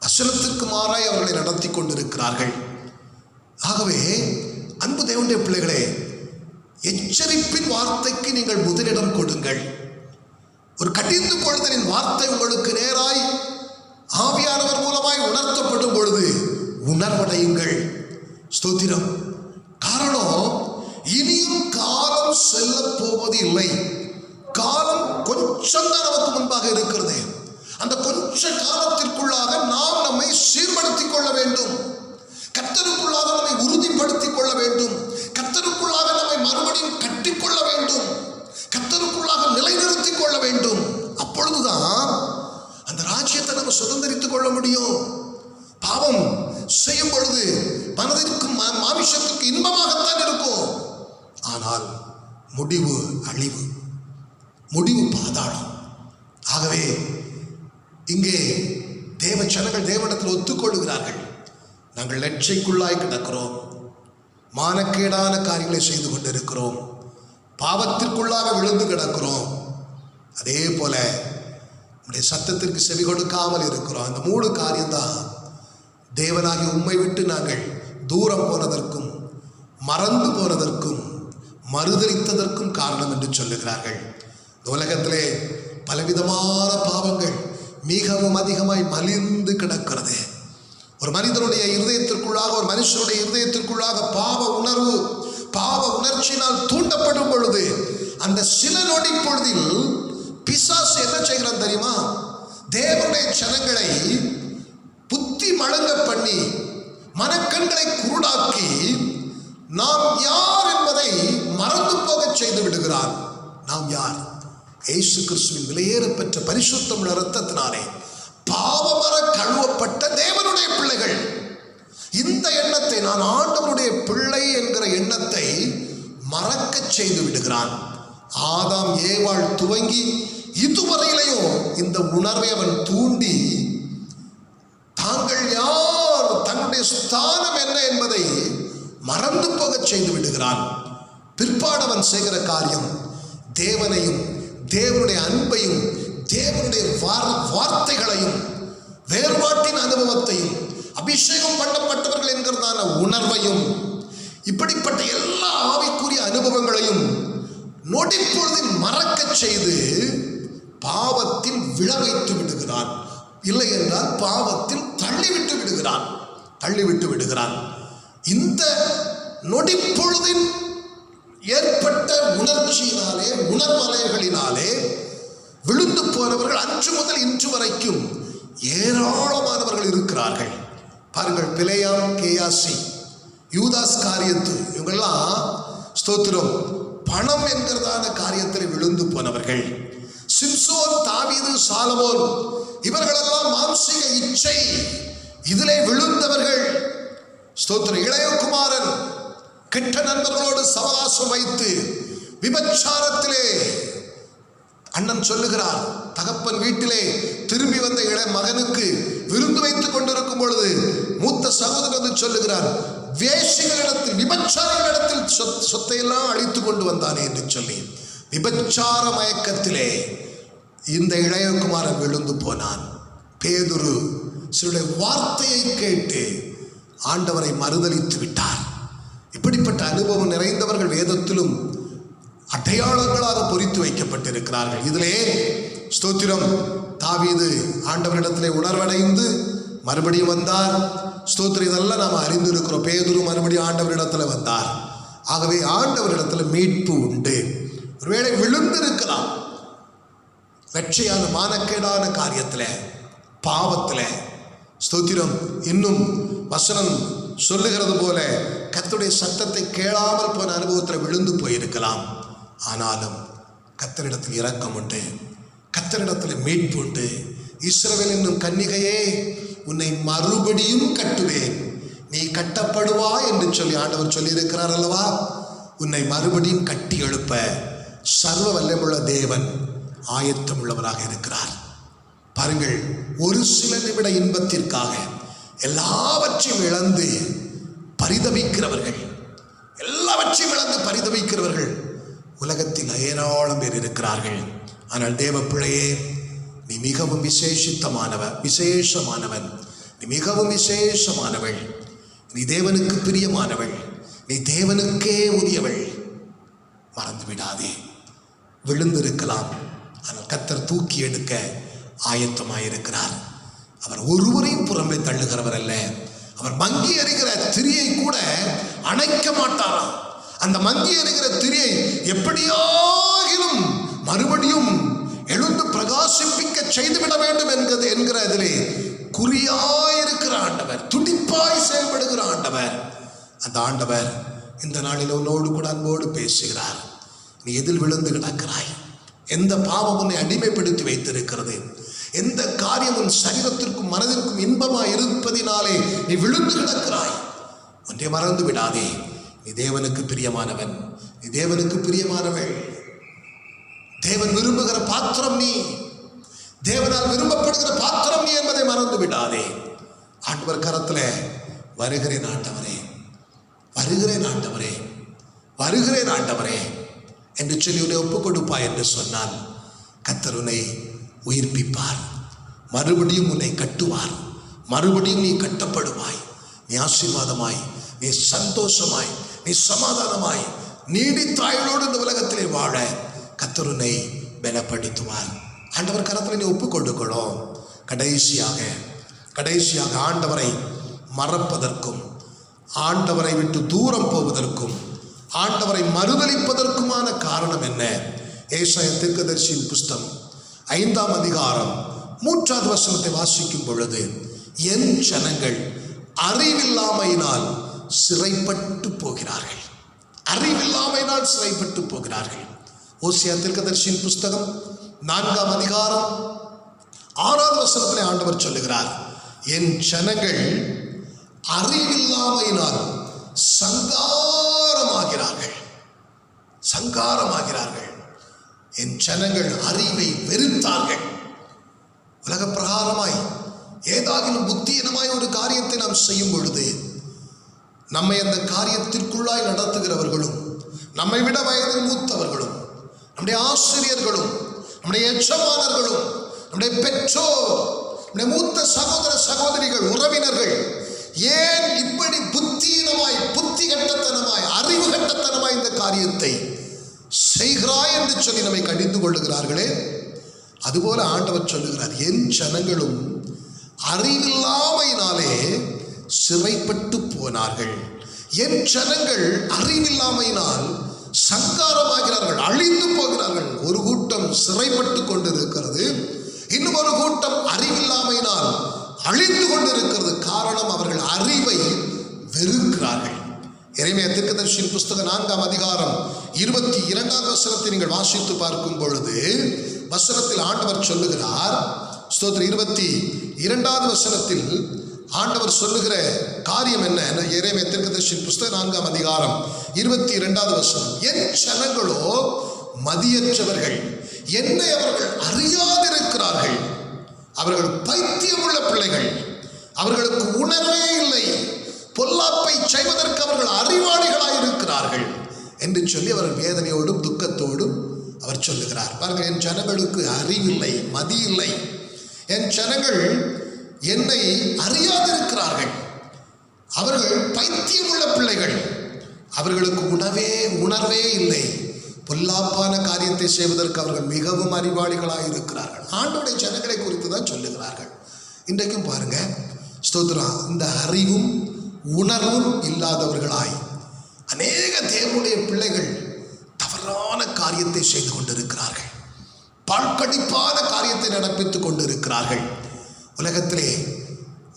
S1: வசனத்திற்கு மாறாய் அவர்களை நடத்தி கொண்டிருக்கிறார்கள். ஆகவே அன்பு தேவனுடைய பிள்ளைகளே, எச்சரிப்பின் வார்த்தைக்கு நீங்கள் முதலிடம் கொடுங்கள். ஒரு கடிந்து கொள்ளுதலின் வார்த்தை உங்களுக்கு நேராய் ஆவியானவர் மூலமாய் உணர்த்தப்படும் பொழுது உணர்வடையுங்கள். ஸ்தோத்திரம். காரணம், இனியும் காலம் செல்ல போவது இல்லை. காலம் கொஞ்சம் தான் நமக்கு முன்பாக இருக்கிறது. அந்த கொஞ்ச காலத்திற்குள்ளாக நாம் நம்மை சீர்படுத்திக் கொள்ள வேண்டும். கர்த்தருக்குள்ளாக நம்மை உறுதிப்படுத்திக் கொள்ள வேண்டும். கர்த்தருக்குள்ளாக நம்மை மறுபடியும் கட்டிக்கொள்ள வேண்டும். கர்த்தருக்குள்ளாக நிலைநிறுத்திக் கொள்ள வேண்டும். அப்பொழுதுதான் அந்த ராஜ்யத்தை நம்ம சுதந்திரித்துக் கொள்ள முடியும். பாவம் செய்யும் பொழுது மனதிற்கும் மாமிஷத்துக்கு இன்பமாகத்தான் இருக்கும். ஆனால் முடிவு அழிவு, முடிவு பாதாளம். ஆகவே இங்கே தேவ ஜனங்கள் தேவனிடத்தில் ஒத்துக்கொள்கிறார்கள். நாங்கள் லட்சைக்குள்ளாய் கிடக்கிறோம், மானக்கேடான காரியங்களை செய்து கொண்டிருக்கிறோம், பாவத்திற்குள்ளாக விழுந்து கிடக்கிறோம். அதே போல நம்முடைய சத்தத்திற்கு செவி கொடுக்காமல் இருக்கிறோம். அந்த 3 காரியம்தான் தேவனாகி உம்மை விட்டு நாங்கள் தூரம் போனதற்கும், மறந்து போனதற்கும், மறுதலித்ததற்கும் காரணம் என்று சொல்லுகிறார்கள். உலகத்திலே பலவிதமான பாவங்கள் மிகவும் அதிகமாய் மலிந்து கிடக்கிறது. ஒரு மனிதனுடைய இருதயத்திற்குள்ளாக, ஒரு மனுஷனுடைய இருதயத்திற்குள்ளாக பாவ உணர்வு, பாவ உணர்ச்சியினால் தூண்டப்படும் பொழுது அந்த சில நொடி பொழுதில் பிசாசு என்ன செய்கிறான் தெரியுமா? தேவனுடைய ஜனங்களை புத்தி மழுங்க பண்ணி, மனக்கண்களை குருடாக்கி, நாம் யார் என்பதை மறந்து போக செய்து விடுகிறான். நாம் யார்? இயேசு கிறிஸ்துவின் விலையேற பெற்ற பரிசுத்தமுள்ள இரத்தத்தினாலே பாவமர கழுவப்பட்ட தேவனுடைய பிள்ளைகள். இந்த எண்ணத்தை, நான் ஆண்டவருடைய பிள்ளை என்கிற எண்ணத்தை மறக்க செய்து விடுகிறான். ஆதாம் ஏவாள் துவங்கி இதுவரையிலையும் இந்த உணர்வை அவன் தூண்டி தாங்கள் யார், தன்னுடைய ஸ்தானம் என்ன என்பதை மறந்து போக செய்து விடுகிறான். பிற்பாடவன் செய்கிற காரியம் தேவனையும், தேவனுடைய அன்பையும், தேவனுடைய வார்த்தைகளையும், வேறுபாட்டின் அனுபவத்தையும், அபிஷேகம் பண்ணப்பட்டவர்கள் என்கிறதான உணர்வையும், இப்படிப்பட்ட எல்லா ஆவிக்குரிய அனுபவங்களையும் நொடிப்பொழுதில் மறக்க செய்து பாவத்தில் விழ வைத்து விடுகிறான். இல்லை என்றால் பாவத்தில் தள்ளிவிட்டு விடுகிறான். இந்த நொடிப்பொழுதின் ஏற்பட்ட உணர்ச்சியினாலே, உணர்வலைகளினாலே விழுந்து போனவர்கள் அன்று முதல் இன்று வரைக்கும் ஏராளமானவர்கள் இருக்கிறார்கள். பாருங்கள், பிலேயாம், கேயாசி, யூதாஸ் காரியத்து, இவங்கெல்லாம் ஸ்தோத்திரம் பணம் என்கிறதான காரியத்தில் விழுந்து போனவர்கள். சிம்சோன், தாவீது, சாலமோன், இவர்களெல்லாம் மாம்சீக இச்சை இதிலே விழுந்தவர்கள். ஸ்தோத்திரம், இளையகுமாரன் கெட்ட நண்பர்களோடு சவகாசம் வைத்து விபச்சாரத்திலே, அண்ணன் சொல்லுகிறார், தகப்பன் வீட்டிலே திரும்பி வந்த இளைய மகனுக்கு விருந்து வைத்துக் கொண்டிருக்கும் பொழுது மூத்த சகோதரன் சொல்லுகிறார், வேசிகளிடத்தில், விபச்சாரிகளிடத்தில் சொத்தையெல்லாம் அழித்து கொண்டு வந்தானே என்று சொல்லி விபச்சார மயக்கத்திலே இந்த இளையகுமாரன் விழுந்து போனான். பேதுரு சிலருடைய வார்த்தையை கேட்டு ஆண்டவரை மறுதலித்து விட்டார். இப்படிப்பட்ட அனுபவம் நிறைந்தவர்கள் வேதத்திலும் அடையாளங்களாக பொறித்து வைக்கப்பட்டிருக்கிறார்கள். இதிலே ஸ்தோத்திரம், தாவீது ஆண்டவரிடத்திலே உணர்வடைந்து மறுபடியும் வந்தார். ஸ்தோத்திரம், இதெல்லாம் நாம் அறிந்திருக்கிறோம். பேதுரு மறுபடியும் ஆண்டவரிடத்தில் வந்தார். ஆகவே ஆண்டவரிடத்தில் மீட்பு உண்டு. ஒருவேளை விழுந்திருக்கலாம், வெற்றியான மானக்கேடான காரியத்தில், பாவத்தில். ஸ்தோத்திரம், இன்னும் வசனம் சொல்லுகிறது போல கர்த்தருடைய சத்தத்தை கேளாமல் போன அனுபவத்தில் விழுந்து போயிருக்கலாம். ஆனாலும் கர்த்தரிடத்தில் இரக்கம் உண்டு, கர்த்தரிடத்தில் மீட்பு உண்டு. இஸ்ரவேல் என்னும் கன்னிகையே, உன்னை மறுபடியும் கட்டுவேன், நீ கட்டப்படுவா என்று சொல்லி ஆண்டவர் சொல்லியிருக்கிறார் அல்லவா? உன்னை மறுபடியும் கட்டி எழுப்ப சர்வ வல்லமுள்ள தேவன் ஆயத்தம் உள்ளவராக இருக்கிறார். பாருங்கள், ஒரு சில நிமிட இன்பத்திற்காக எல்லாவற்றையும் இழந்து பரிதவிக்கிறவர்கள், எல்லாவற்றையும் இழந்து பரிதவிக்கிறவர்கள் உலகத்தில் ஏராளம் பேர் இருக்கிறார்கள். ஆனால் தேவ பிள்ளையே, நீ மிகவும் விசேஷமானவன், நீ மிகவும் விசேஷமானவள், நீ தேவனுக்கு பிரியமானவள், நீ தேவனுக்கே உரியவள். மறந்து விடாதே. விழுந்திருக்கலாம், ஆனால் கர்த்தர் தூக்கி எடுக்க ஆயத்தமாயிருக்கிறார். அவர் ஒருவரையும் புறம்பே தள்ளுகிறவர் அல்ல. அவர் மங்கி எறிகிற திரியை கூட அணைக்க மாட்டாராம். அந்த மங்கி எறிகிற திரியை எப்படியாகிலும் மறுபடியும் எழுந்து பிரகாசிப்பிக்க செய்துவிட வேண்டும் என்கிறதிலே குறியாயிருக்கிற ஆண்டவர், துடிப்பாய் செயல்படுகிற ஆண்டவர். அந்த ஆண்டவர் இந்த நாளில் உன்னோடு கூட அன்போடு பேசுகிறார். நீ எதில் விழுந்து கிடக்கிறாய்? எந்த பாவம் உன்னை அடிமைப்படுத்தி வைத்திருக்கிறது? எந்த காரியம் உன் சரீரத்திற்கும் மனதிற்கும் இன்பமாய் இருப்பதினாலே நீ விழுந்து கிடக்கிறாய்? ஒன்றை மறந்து விடாதே, நீ தேவனுக்கு பிரியமானவன், நீ தேவனுக்கு பிரியமானவள். தேவன் விரும்புகிற பாத்திரம் நீ, தேவனால் விரும்பப்படுகிற பாத்திரம் நீ என்பதை மறந்து விடாதே. ஆண்டவர் கரத்தில் வருகிறேன் ஆண்டவரே, வருகிறேன் ஆண்டவரே, வருகிறேன் ஆண்டவரே என்று சொல்லி உன்னை ஒப்புக் கொடுப்பாய் என்று சொன்னால் கர்த்தர் உன்னை உயிர்ப்பிப்பார், மறுபடியும் உன்னை கட்டுவார், மறுபடியும் நீ கட்டப்படுவாய். நீ ஆசீர்வாதமாய், நீ சந்தோஷமாய், நீ சமாதானமாய், நீடித்தாயுளோடு இந்த உலகத்திலே வாழ கர்த்தர் உன்னை பலப்படுத்துவார். ஆண்டவர் கரத்தில் நீ ஒப்புக் கொடுக்கணும். கடைசியாக ஆண்டவரை மறப்பதற்கும், ஆண்டவரை விட்டு தூரம் போவதற்கும், ஆண்டவரை மறுதலிப்பதற்குமான காரணம் என்ன? ஏசாயா தீர்க்கதரிசியின் புஸ்தகம் 5ஆம் அதிகாரம் 3வது வசனத்தை வாசிக்கும் பொழுது, என் ஜனங்கள் அறிவில்லாமையினால் சிறைப்பட்டு போகிறார்கள், அறிவில்லாமையினால் சிறைப்பட்டு போகிறார்கள். ஓசியா தீர்க்கதரிசியின் புஸ்தகம் 4ஆம் அதிகாரம் 6வது வசனத்திலே ஆண்டவர் சொல்லுகிறார், என் ஜனங்கள் அறிவில்லாமையினால் சங்காரமாகிறார்கள். என் ஜனங்கள் அறிவை வெறுத்தார்கள். உலக பிரகாரமாய் ஏதாகிலும் புத்தியினமாய் ஒரு காரியத்தை நாம் செய்யும் பொழுது நம்மை அந்த காரியத்திற்குள்ளாய் நடத்துகிறவர்களும், நம்மை விட வயதில் மூத்தவர்களும், நம்முடைய ஆசிரியர்களும், நம்முடைய எஜமானர்களும், நம்முடைய பெற்றோர், நம்முடைய மூத்த சகோதர சகோதரிகள், உறவினர்கள் ஏன் இப்படி புத்தி கட்டத்தனமாய், அறிவு கட்டத்தனமாய் இந்த காரியத்தை செய்கிறாய் என்று சொல்லி நம்மை கடிந்து கொள்ளுகிறார்களே, அதுபோல ஆண்டவர் சொல்லுகிறார், என் ஜனங்களும் அறிவில்லாமையினாலே சிறைப்பட்டு போனார்கள். என் ஜனங்கள் அறிவில்லாமையினால் சங்காரமாகிறார்கள், அழிந்து போகிறார்கள். ஒரு கூட்டம் சிறைப்பட்டு கொண்டிருக்கிறது, இன்னும் ஒரு கூட்டம் அறிவில்லாமையினால் அழிந்து கொண்டிருக்கிறது. காரணம், அவர்கள் அறிவை வெறுக்கிறார்கள். எரேமியா தீர்க்கதரிசியின் புஸ்தகம் 4ஆம் அதிகாரம் 22ஆம் வசனத்தை நீங்கள் வாசித்து பார்க்கும் பொழுது வசனத்தில் ஆண்டவர் சொல்லுகிறார், ஸ்தோத்திரம், 22ஆவது வசனத்தில் ஆண்டவர் சொல்லுகிற காரியம் என்ன? எரேமியா தீர்க்கதரிசியின் புஸ்தகம் 4ஆம் அதிகாரம் 22ஆவது வசனம், என் ஜனங்களோ மதியற்றவர்கள், என்னை அவர்கள் அறியாதிருக்கிறார்கள், அவர்கள் பைத்தியமுள்ள பிள்ளைகள், அவர்களுக்கு உணர்வே இல்லை, பொல்லாப்பை செய்வதற்கு அவர்கள் அறிவாளிகளாய் இருக்கிறார்கள் என்று சொல்லி அவர் வேதனையோடும் துக்கத்தோடும் அவர் சொல்லுகிறார். பாருங்கள், என் ஜனங்களுக்கு அறிவில்லை, மதி இல்லை, என் ஜனங்கள் என்னை அறியாதிருக்கிறார்கள், அவர்கள் பைத்தியமுள்ள பிள்ளைகள், அவர்களுக்கு உணர்வே இல்லை, பொல்லாப்பான காரியத்தை செய்வதற்கு அவர்கள் மிகவும் அறிவாளிகளாக இருக்கிறார்கள். ஆண்டவருடைய ஜனங்களை குறித்து தான் சொல்லுகிறார்கள். இன்றைக்கும் பாருங்க, ஸ்தோத்திரம், இந்த அறிவும் உணர்வும் இல்லாதவர்களாய் அநேக தேவனுடைய பிள்ளைகள் தவறான காரியத்தை செய்து கொண்டிருக்கிறார்கள், பாழ்கடிப்பான காரியத்தை நடப்பித்துக் கொண்டிருக்கிறார்கள்.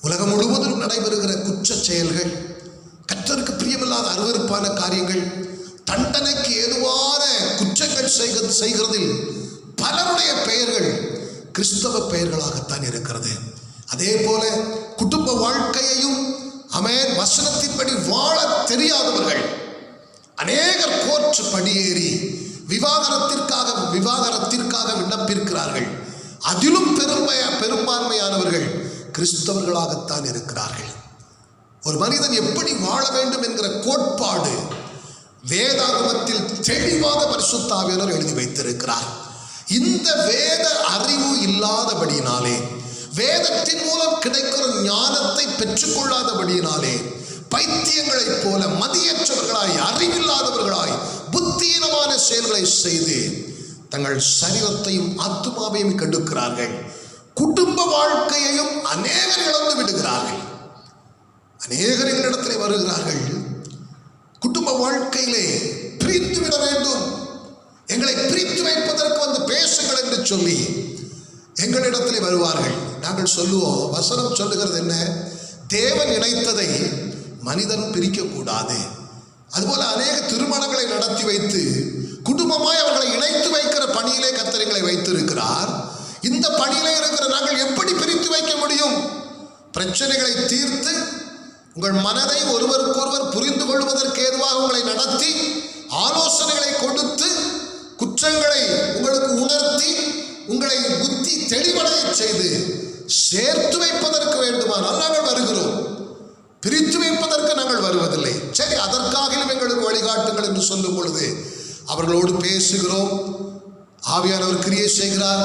S1: உலகம் முழுவதும் நடைபெறுகிற குற்ற செயல்கள், கர்த்தருக்கு பிரியமில்லாத அருவருப்பான காரியங்கள், தண்டனைக்கு ஏதுவான குற்றங்கள் செய்கிறதில் பலருடைய பெயர்கள் கிறிஸ்தவ பெயர்களாகத்தான் இருக்கிறது. அதே போல குடும்ப வாழ்க்கையையும் வசனத்தின்படி வாழ தெரியாதவர்கள் அநேகர் கோர்ட் படியேறி விவாகரத்திற்காக விண்ணப்பிக்கிறார்கள். அதிலும் பெரும்பான்மையானவர்கள் கிறிஸ்தவர்களாகத்தான் இருக்கிறார்கள். ஒரு மனிதன் எப்படி வாழ வேண்டும் என்கிற கோட்பாடு வேதாகமத்தில் தெளிவாக பரிசுத்த ஆவியானவர் எழுதி வைத்திருக்கிறார். இந்த வேத அறிவு இல்லாதபடியினாலே, வேதத்தின் மூலம் கிடைக்கிற ஞானத்தை பெற்றுக்கொள்ளாதபடியினாலே, பைத்தியங்களைப் போல மதியற்றவர்களாய், அறிவில்லாதவர்களாய், புத்தீனமான செயல்களை செய்து தங்கள் சரீரத்தையும் ஆத்துமாவையும் கெடுக்கிறார்கள். குடும்ப வாழ்க்கையையும் அநேகர் இழந்து விடுகிறார்கள். அநேகர் எங்களிடத்தில் வருகிறார்கள், குடும்ப வாழ்க்கையிலே பிரித்து விட வேண்டும், எங்களை பிரித்து வைப்பதற்கு வந்து பேசுங்கள் என்று சொல்லி எங்களிடத்தில் வருவார்கள். நாங்கள் சொல்லுவோம், வசனம் சொல்லுகிறது என்ன? தேவன் இணைத்ததை மனிதன் பிரிக்கக்கூடாது. அதுபோல அநேக திருமணங்களை நடத்தி வைத்து குடும்பமாய் அவர்களை இணைத்து வைக்கிற பணியிலே கர்த்தர் எங்களை வைத்திருக்கிறார். இந்த பணியிலே இருக்கிற நாங்கள் எப்படி பிரித்து வைக்க முடியும்? பிரச்சனைகளை தீர்த்து உங்கள் மனதை ஒருவருக்கொருவர் புரிந்து கொள்வதற்கு ஏதுவாக உங்களை நடத்தி ஆலோசனைகளை கொடுத்து குற்றங்களை உங்களுக்கு உணர்த்தி உங்களை புத்தி தெளிவடைய செய்து சேர்த்து வைப்பதற்கு வேண்டுமானால் நாங்கள் வருகிறோம். பிரித்து வைப்பதற்கு நாங்கள் வருவதில்லை. சரி, அதற்காகவும் எங்களுக்கு வழிகாட்டுங்கள் என்று சொல்லும் பொழுது அவர்களோடு பேசுகிறோம். ஆவியானவர் கிரியை செய்கிறார்.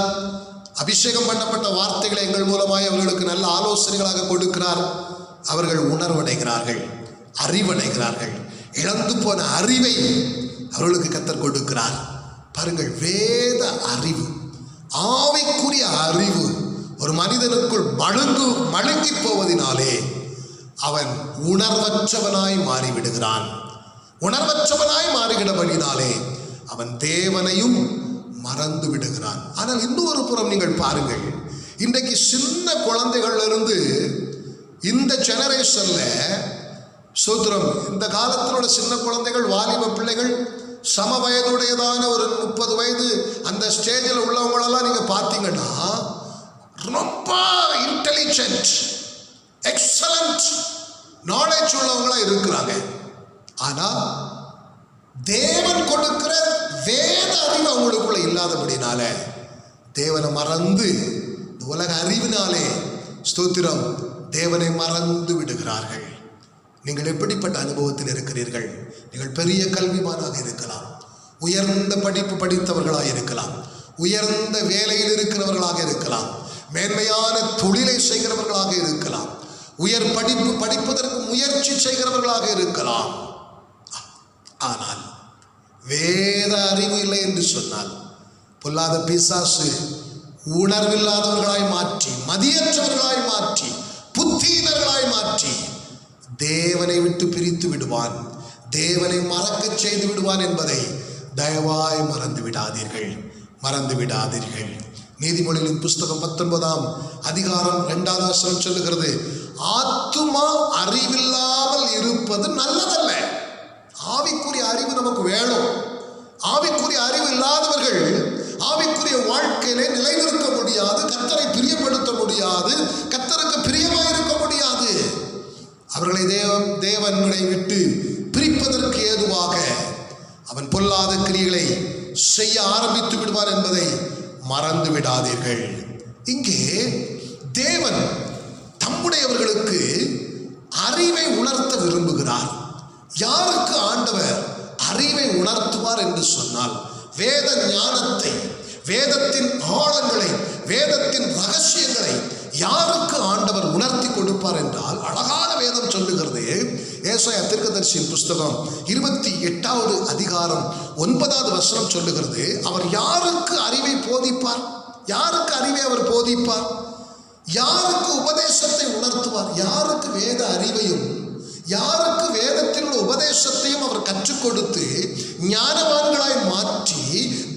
S1: அபிஷேகம் பண்ணப்பட்ட வார்த்தைகளை எங்கள் மூலமாய் அவர்களுக்கு நல்ல ஆலோசனைகளாக கொடுக்கிறார். அவர்கள் உணர்வடைகிறார்கள், அறிவடைகிறார்கள். இழந்து போன அறிவை அவர்களுக்கு கர்த்தர் கொடுக்கிறார். பாருங்கள், வேத அறிவு, ஆவிக்குரிய அறிவு ஒரு மனிதனுக்குள் மழுங்கி போவதினாலே அவன் உணர்வற்றவனாய் மாறிவிடுகிறான். உணர்வற்றவனாய் மாறுகிறபடினாலே அவன் தேவனையும் மறந்து விடுகிறான். ஆனால் இன்னொரு புறம் நீங்கள் பாருங்கள், இன்றைக்கு சின்ன குழந்தைகள்ல இருந்து இந்த ஜெனரேஷன்ல சோதரம், இந்த காலத்திலோட சின்ன குழந்தைகள், வாலிப பிள்ளைகள், சம வயதுடையதான ஒரு 30 வயது அந்த ஸ்டேஜில் உள்ளவங்களெல்லாம் நீங்க பார்த்தீங்கன்னா ரொம்ப இன்டெலிஜென்ட், எக்ஸலண்ட் நாலேஜ் உள்ளவங்களா இருக்கிறாங்க. ஆனா தேவன் கொடுக்கிற வேத அறிவு அவங்களுக்குள்ள இல்லாதபடினால தேவனை மறந்து, இந்த உலக அறிவினாலே ஸ்தோத்திரம், தேவனை மறந்து விடுகிறார்கள். நீங்கள் எப்படிப்பட்ட அனுபவத்தில் இருக்கிறீர்கள்? நீங்கள் பெரிய கல்விமானாக இருக்கலாம், உயர்ந்த படிப்பு படித்தவர்களாக இருக்கலாம், உயர்ந்த வேலையில் இருக்கிறவர்களாக இருக்கலாம், மேன்மையான தொழிலை செய்கிறவர்களாக இருக்கலாம், உயர் படிப்பு படிப்பதற்கு முயற்சி செய்கிறவர்களாக இருக்கலாம். ஆனால் வேத அறிவு இல்லை என்று சொன்னால் பொல்லாத பிசாசு உணர்வில்லாதவர்களாய் மாற்றி, மதியற்றவர்களாய் மாற்றி, புத்தியினர்களாய் மாற்றி தேவனை விட்டு பிரித்து விடுவான். தேவனை மறக்க செய்து விடுவான் என்பதை தயவாய் மறந்து விடாதீர்கள். நீதிமொழிகளின் புஸ்தகம் 19ஆம் அதிகாரம் 2வது வசனம் சொல்லுகிறது, ஆத்துமா அறிவில்லாமல் இருப்பது நல்லதல்ல. ஆவிக்குரிய அறிவு நமக்கு வேணும். ஆவிக்குரிய அறிவு இல்லாதவர்கள் ஆவிக்குரிய வாழ்க்கையிலே நிலைநிறுத்த முடியாது, கர்த்தரை பிரியப்படுத்த முடியாது, கர்த்தருக்கு பிரியமாய் இருக்க முடியாது. அவர்களை தேவனை விட்டு பிரிப்பதற்கு ஏதுவாக அவன் பொல்லாத கிரியைகளை செய்ய ஆரம்பித்து விடுவார் என்பதை மறந்து விடாதீர்கள். இங்கே தேவன் தம்முடையவர்களுக்கு அறிவை உணர்த்த விரும்புகிறார். யாருக்கு ஆண்டவர் அறிவை உணர்த்துவார் என்று சொன்னால், வேத ஞானத்தை, வேதத்தின் ஆழங்களை, வேதத்தின் ரகசியங்களை யாருக்கு ஆண்டவர் உணர்த்தி கொடுப்பார் என்றால், அழகான வேதம் சொல்லுகிறது. ஏசாயா தீர்க்கதரிசியின் புஸ்தகம் 28வது அதிகாரம் 9வது வசனம் சொல்லுகிறது, அவர் யாருக்கு அறிவை போதிப்பார்? யாருக்கு அறிவை அவர் போதிப்பார்? யாருக்கு உபதேசத்தை உணர்த்துவார்? யாருக்கு வேத அறிவையும் யாருக்கு வேதத்தில் உள்ள உபதேசத்தையும் அவர் கற்றுக் கொடுத்து ஞானவான்களாய் மாற்றி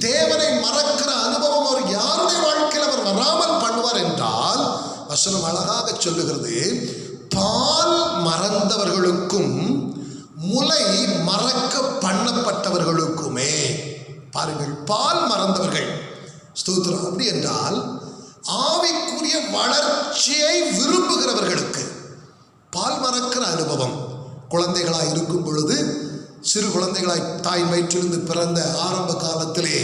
S1: தேவனை மறக்கிற அனுபவம் அவர் யாருடைய வாழ்க்கையில் அவர் வராமல் பண்ணுவார் என்றால், வசனம் அழகாக சொல்லுகிறது, பால் மறந்தவர்களுக்கும் முலை மறக்க பண்ணப்பட்டவர்களுக்குமே. பாருங்கள், பால் மறந்தவர்கள், ஸ்தோத்திரம். அப்படி என்றால் ஆவிக்குரிய வளர்ச்சியை விரும்புகிறவர்களுக்கு பால் மறக்கிற அனுபவம். குழந்தைகளாய் இருக்கும் பொழுது, சிறு குழந்தைகளாய் தாய் வயிற்றிலிருந்து பிறந்த ஆரம்ப காலத்திலே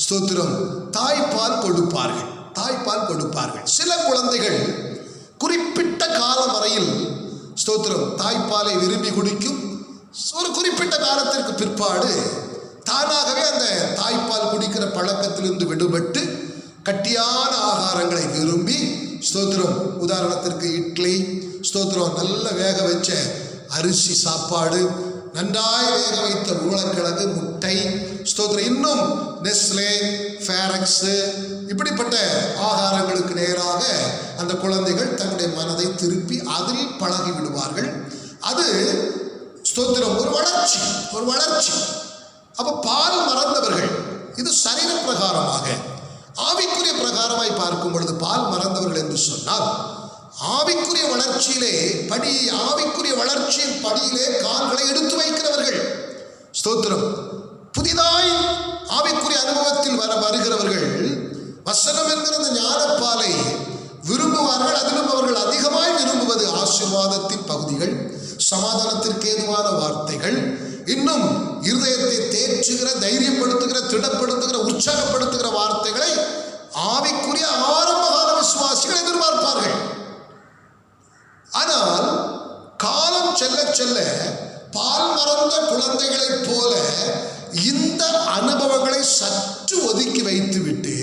S1: ஸ்தோத்திரம் தாய்ப்பால் கொடுப்பார்கள். சில குழந்தைகள் குறிப்பிட்ட காலம் வரையில் ஸ்தோத்திரம் தாய்ப்பாலை விரும்பி குடிக்கும். ஒரு குறிப்பிட்ட காலத்திற்கு பிற்பாடு தானாகவே அந்த தாய்ப்பால் குடிக்கிற பழக்கத்திலிருந்து விடுபட்டு கட்டியான ஆகாரங்களை விரும்பி ஸ்தோத்திரம், உதாரணத்திற்கு இட்லி, ஸ்தோத்திரம் நல்ல வேக வச்ச அரிசி சாப்பாடு, நன்றாய் வேக வைத்த உருளைக்கிழங்கு, முட்டை, ஸ்தோத்திரம், இன்னும் நெஸ்லே, ஃபேரக்ஸ், இப்படிப்பட்ட ஆகாரங்களுக்கு நேராக அந்த குழந்தைகள் தன்னுடைய மனதை திருப்பி அதில் பழகி விடுவார்கள். அது ஸ்தோத்திரம் ஒரு வளர்ச்சி. அப்போ பால் மறந்தவர்கள், இது சரீர பிரகாரமாக. ஆவிக்குரிய பிரகாரமாய் பார்க்கும் பொழுது பால் மறந்தவர்கள் என்று சொன்னால், ஆவிக்குரிய வளர்ச்சியிலே ஆவிக்குரிய வளர்ச்சியின் படியிலே கால்களை எடுத்து வைக்கிறவர்கள், ஸ்தோத்திரம், புதிதாய் ஆவிக்குரிய அனுபவத்தில் வருகிறவர்கள் வசனம் என்கிற அந்த ஞானப்பாலை விரும்புவார்கள். அதிலும் அவர்கள் அதிகமாய் விரும்புவது ஆசீர்வாதத்தின் பகுதிகள், சமாதானத்திற்கு ஏதுவான வார்த்தைகள், இன்னும் இருதயத்தை தேற்றுகிற, தைரியப்படுத்துகிற, திடப்படுத்துகிற, உற்சாகப்படுத்துகிற வார்த்தைகளை ஆவிக்குரிய ஆரம்பகால விசுவாசிகள் எதிர்பார்ப்பார்கள். ஆனால் காலம் செல்ல செல்ல பால் மறந்த குழந்தைகளைப் போல இந்த அனுபவங்களை சற்று ஒதுக்கி வைத்துவிட்டு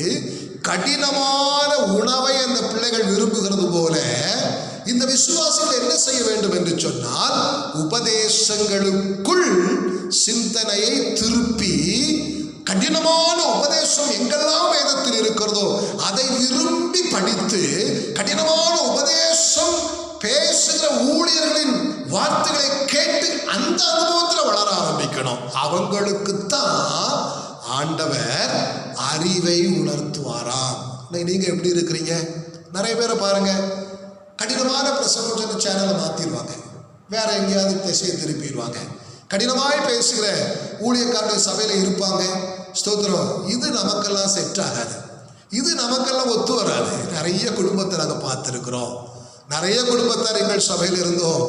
S1: கடினமான உணவை அந்த பிள்ளைகள் விரும்புகிறது போல இந்த விசுவாசிகள் என்ன செய்ய வேண்டும் என்று சொன்னால், உபதேசங்களுக்குள் சிந்தனையை திருப்பி கடினமான உபதேசம் எங்கெல்லாம் வேதத்தில் இருக்கிறதோ அதை விரும்பி படித்து கடினமான உபதேசம் பேசுகிற ஊழியர்களின் வார்த்தைகளை கேட்டு அந்த அனுபவத்தில் வளர ஆரம்பிக்கணும். அவங்களுக்குத்தான் ஆண்டவர் அறிவை உணர்த்துவாராம். நீங்க எப்படி இருக்கிறீங்க? நிறைய பேரை பாருங்க, கடினமான பிரசங்கம் சேனலை மாத்திடுவாங்க, வேற எங்கேயாவது திசையை திருப்பிடுவாங்க. கடினமாய் பேசுகிற ஊழியக்காரர்கள் சபையில இருப்பாங்க, ஸ்தோத்திரம், இது நமக்கெல்லாம் செட் ஆகாது, இது நமக்கெல்லாம் ஒத்து வராது. நிறைய குடும்பத்தை நாங்கள் பார்த்துருக்குறோம். நிறைய குடும்பத்தார் எங்கள் சபையில் இருந்தோம்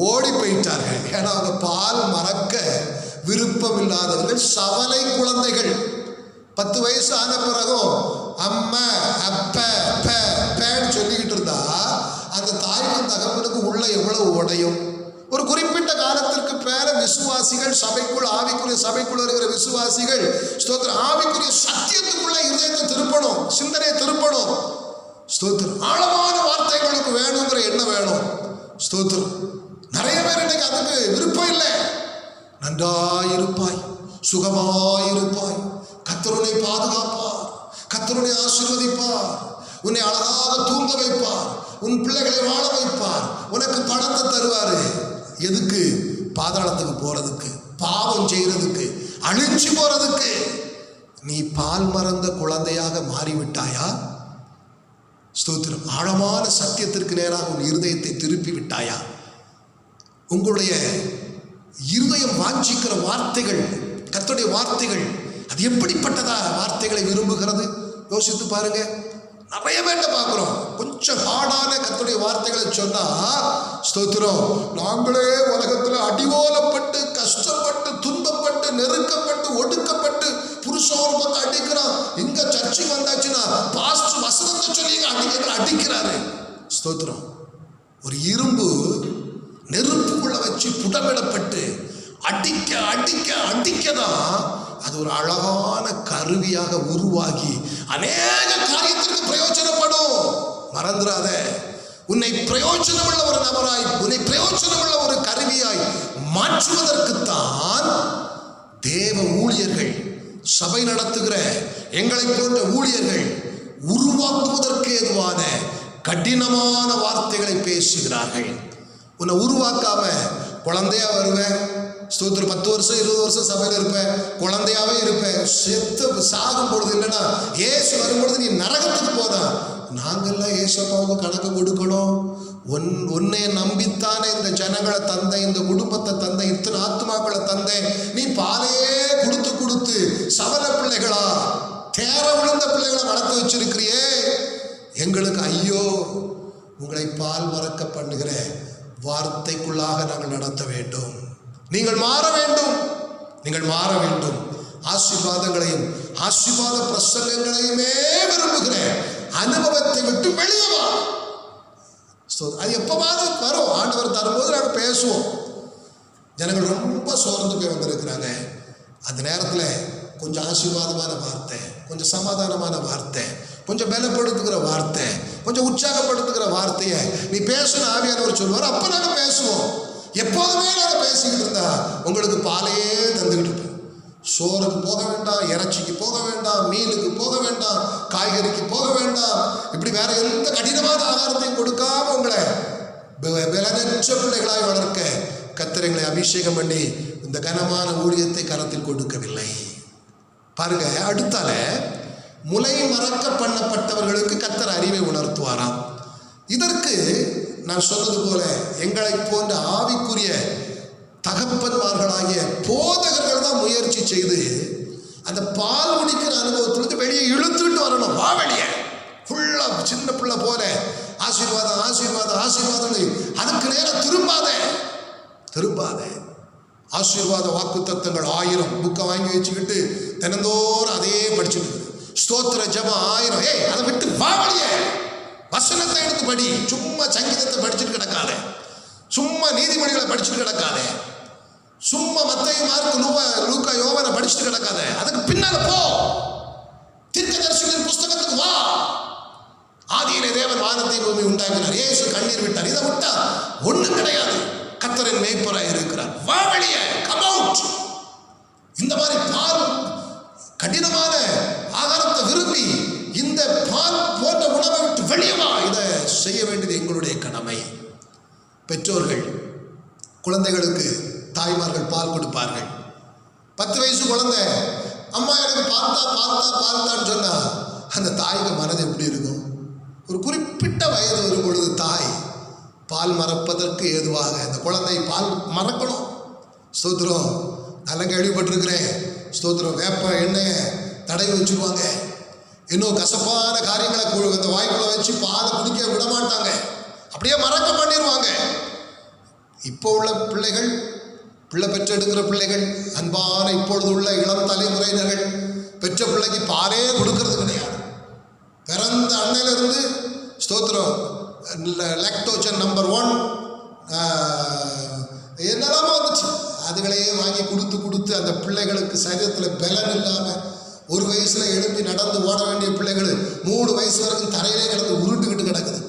S1: ஓடி போயிட்டார்கள். ஏன்னா அவங்க பால் மறக்க விருப்பம் இல்லாதவர்கள், சவலை குழந்தைகள். 10 வயசு ஆன பிறகும் அம்மா அப்ப பேன்னு சொல்லிக்கிட்டு இருந்தா அந்த தாய்க்கும் தகப்பனுக்கு உள்ள எவ்வளவு உடையும். ஒரு குறிப்பிட்ட காலத்திற்கு பேர விசுவாசிகள் சபைக்குள், ஆவிக்குரிய சபைக்குள் இருக்கிற விசுவாசிகள் ஸ்தோத்திரம் ஆவிக்குரிய சத்தியத்துக்குள்ள இதயத்தை திருப்பணும், சிந்தனையை திருப்பணும். ஸ்தோத்திரம் ஆழமான வார்த்தைகளுக்கு வேணுங்கிற எண்ணம் வேணும். ஸ்தோத்திரம் நிறைய பேர் இன்னைக்கு அதுக்கு விருப்பம் இல்லை. நன்றாயிருப்பாய், சுகமாயிருப்பாய், கர்த்தருனை பாதுகாப்பார், கர்த்தருனை ஆசீர்வதிப்பார், உன்னை அழகாக தூங்க வைப்பார், உன் பிள்ளைகளை வாழ வைப்பார், உனக்கு பணத்தை தருவாரு. எதுக்கு? பாதாளத்துக்கு போறதுக்கு, பாவம் செய்யறதுக்கு, அழிச்சு போறதுக்கு நீ பால் மறந்த குழந்தையாக மாறிவிட்டாயா? ஸ்தோத்திரம். ஆழமான சத்தியத்திற்கு நேராக உன் இருதயத்தை திருப்பி விட்டாயா? உங்களுடைய இருதயம் வாஞ்சிக்கிற வார்த்தைகள், கர்த்தருடைய வார்த்தைகள், அது எப்படிப்பட்டதா வார்த்தைகளை விரும்புகிறது? யோசித்து பாருங்க. நிறைய பேர்ட்ட பார்க்குறோம், கொஞ்சம் ஹார்டான கர்த்தருடைய வார்த்தைகளை சொன்னா, ஸ்தோத்திரம், நாங்களே உலகத்தில் அடிவோலப்பட்டு, கஷ்டப்பட்டு, துன்பப்பட்டு, நெருக்கப்பட்டு, ஒடுக்கப்பட்டு, புருஷன் ஒரு பக்கம் அடிக்கிறான், இங்க சர்ச்சைக்கு வந்தாச்சுன்னா பாஸ்டர் வசனத்தை சொல்லி அடிக்கிறாரு. ஸ்தோத்திரம். ஒரு இரும்பு நெருப்புக்குள்ள வச்சு புடமிடப்பட்டு அடிக்க அடிக்க அடிக்கதான் அது ஒரு அழகான கருவியாக உருவாகி அநேக காரியத்திற்கு பிரயோஜனப்படும். மறந்துடாத, உன்னை பிரயோஜனமுள்ள ஒரு நபராய், உன்னை பிரயோஜனமுள்ள ஒரு கருவியாய் மாற்றுவதற்குத்தான் தேவ ஊழியர்கள், சபை நடத்துகிற எங்களை போன்ற ஊழியர்கள் உருவாக்குவதற்கு ஏதுவான கடினமான வார்த்தைகளை பேசுகிறார்கள். உன்னை உருவாக்காம குழந்தையா வருவேன், ஸ்தோத்திரம், 10 வருஷம் 20 வருஷம் சபையில் இருப்பேன், குழந்தையாவே இருப்பேன், செத்து சாகும் பொழுது இல்லைன்னா ஏசு வரும்பொழுது நீ நரகத்துக்கு போனா, நாங்கள்லாம் ஏசப்பாவுக்கு கணக்கு கொடுக்கணும். உன்னை நம்பித்தானே இந்த ஜனங்களை தந்தேன், இந்த குடும்பத்தை தந்தேன், இத்தனை ஆத்மாக்களை தந்தேன், நீ பாலையே கொடுத்து கொடுத்து சபல பிள்ளைகளா, தேர விழுந்த பிள்ளைகளை வளர்த்து வச்சிருக்கிறியே, எங்களுக்கு ஐயோ. உங்களை பால் மறக்க பண்ணுகிற வார்த்தைக்குள்ளாக நாங்கள் நடத்த வேண்டும். நீங்கள் மாற வேண்டும், நீங்கள் மாற வேண்டும். ஆசீர்வாதங்களையும் ஆசீர்வாத பிரசங்கங்களையுமே விரும்புகிற அனுபவத்தை விட்டு வெளியே வா. அது எப்பவாவது வரும், ஆண்டவர் தரும்போது நாங்கள் பேசுவோம். ஜனங்கள் ரொம்ப சோர்ந்து போய் வந்திருக்கிறாங்க, அந்த நேரத்தில் கொஞ்சம் ஆசீர்வாதமான வார்த்தை, கொஞ்சம் சமாதானமான வார்த்தை, கொஞ்சம் பலப்படுத்துகிற வார்த்தை, கொஞ்சம் உற்சாகப்படுத்துகிற வார்த்தையை நீ பேசணும் ஆவியானவர் சொல்வார். அப்போ நாங்கள் பேசுவோம். எப்போதுமே நாங்கள் பேசிக்கிட்டு இருந்தா உங்களுக்கு பாலையே தந்துக்கிட்டு இருப்போம். சோறுக்கு போக வேண்டாம், இறைச்சிக்கு போக வேண்டாம், மீனுக்கு போக வேண்டாம், காய்கறிக்கு போக வேண்டாம், இப்படி வேற எந்த கடினமான ஆகாரத்தையும் கொடுக்காம உங்களை பலனற்ற பிள்ளைகளாய் வளர்க்க கர்த்தர் எங்களை அபிஷேகம் பண்ணி இந்த கனமான ஊழியத்தை கரத்தில் கொடுக்கவில்லை. பாருங்க, அடுத்தால முலை மறக்க பண்ணப்பட்டவர்களுக்கு கர்த்தர் அறிவை உணர்த்துவாராம். இதற்கு நான் சொன்னது போல எங்களை போன்ற ஆவிக்குரிய தகப்பன்மார்களாகிய போதகர்கள் தான் முயற்சி செய்து அந்த பால் குடிக்கிற அனுபவத்திலிருந்து வெளியே இழுத்துட்டு வரணும். வா வெளியே, ஃபுல்லா சின்ன பிள்ளை போல ஆசீர்வாதம் ஆசீர்வாதம் ஆசீர்வாதம், அதுக்கு நேரம் திரும்பாதே. ஆசீர்வாத வாக்கு தத்தங்கள் 1000 புக்கை வாங்கி வச்சுக்கிட்டு தினந்தோறும் அதையே படிச்சுட்டு, ஸ்தோத்திர ஜபம் 1000, அதை விட்டு வா வெளியே. வசனத்தை எடுத்து படி. சும்மா சங்கீதத்தை படிச்சுட்டு கிடக்காதே, சும்மா நீதிமொழிகளை படிச்சுட்டு கிடக்காதே, சும்மா மத்தேயு மார்க்கு லூக்கா யோவானை படிச்சுட்டு கிடக்காதே. அதுக்கு பின்னால போ, தீர்க்கதரிசிகளின் புஸ்தகத்துக்கு வா. ஆதியிலே தேவன் வானத்தை பூமி உண்டாக்கினார், இயேசு கண்ணீர் விட்டார். இதை விட்டா ஒண்ணும் கிடையாது. கர்த்தரின் மேய்ப்பராய் இருக்கிறார். வா வெளியே, கம் அவுட். இந்த மாதிரி பால் கடினமான ஆகாரத்தை விரும்பி இந்த பால் போன்ற உணவை விட்டு வெளியே வா. இதை செய்ய வேண்டியது எங்களுடைய கடமை. பெற்றோர்கள் குழந்தைகளுக்கு, தாய்மார்கள் பால் கொடுப்பார்கள். 10 வயசு குழந்தை அம்மா எனக்கு பால்தான்னு சொன்னா அந்த தாய்க்கு மனது எப்படி இருக்கும்? ஒரு குறிப்பிட்ட வயது வரும் பொழுது தாய் பால் மறப்பதற்கு ஏதுவாக அந்த குழந்தை பால் மறக்கணும். ஸ்தோத்திரம். நல்லா கேள்விப்பட்டிருக்கிறேன். ஸ்தோத்திரம். வேப்ப எண்ணெயை தடவி வச்சுருவாங்க, இன்னும் கசப்பான காரியங்களை அந்த வாய்க்குள்ள வச்சு பாலை குடிக்க விட மாட்டாங்க, அப்படியே மறக்க பண்ணிடுவாங்க. இப்போ உள்ள பிள்ளைகள், பிள்ளை பெற்றெடுக்கிற பிள்ளைகள், அன்பான இப்பொழுது உள்ள இளம் தலைமுறையினர்கள் பெற்ற பிள்ளைக்கு பாலே கொடுக்கறது கிடையாது. பிறந்த அன்னையிலிருந்து ஸ்தோத்திரம் லாக்டோஜன் நம்பர் 1 என்னெல்லாமோ வந்துச்சு, அதுகளையே வாங்கி கொடுத்து அந்த பிள்ளைகளுக்கு சரீரத்தில் பலன் இல்லாமல் 1 வயசுல எழுப்பி நடந்து ஓட வேண்டிய பிள்ளைகள் 3 வயசு வரைக்கும் தரையிலே கிடந்து உருண்டுக்கிட்டு கிடக்குது.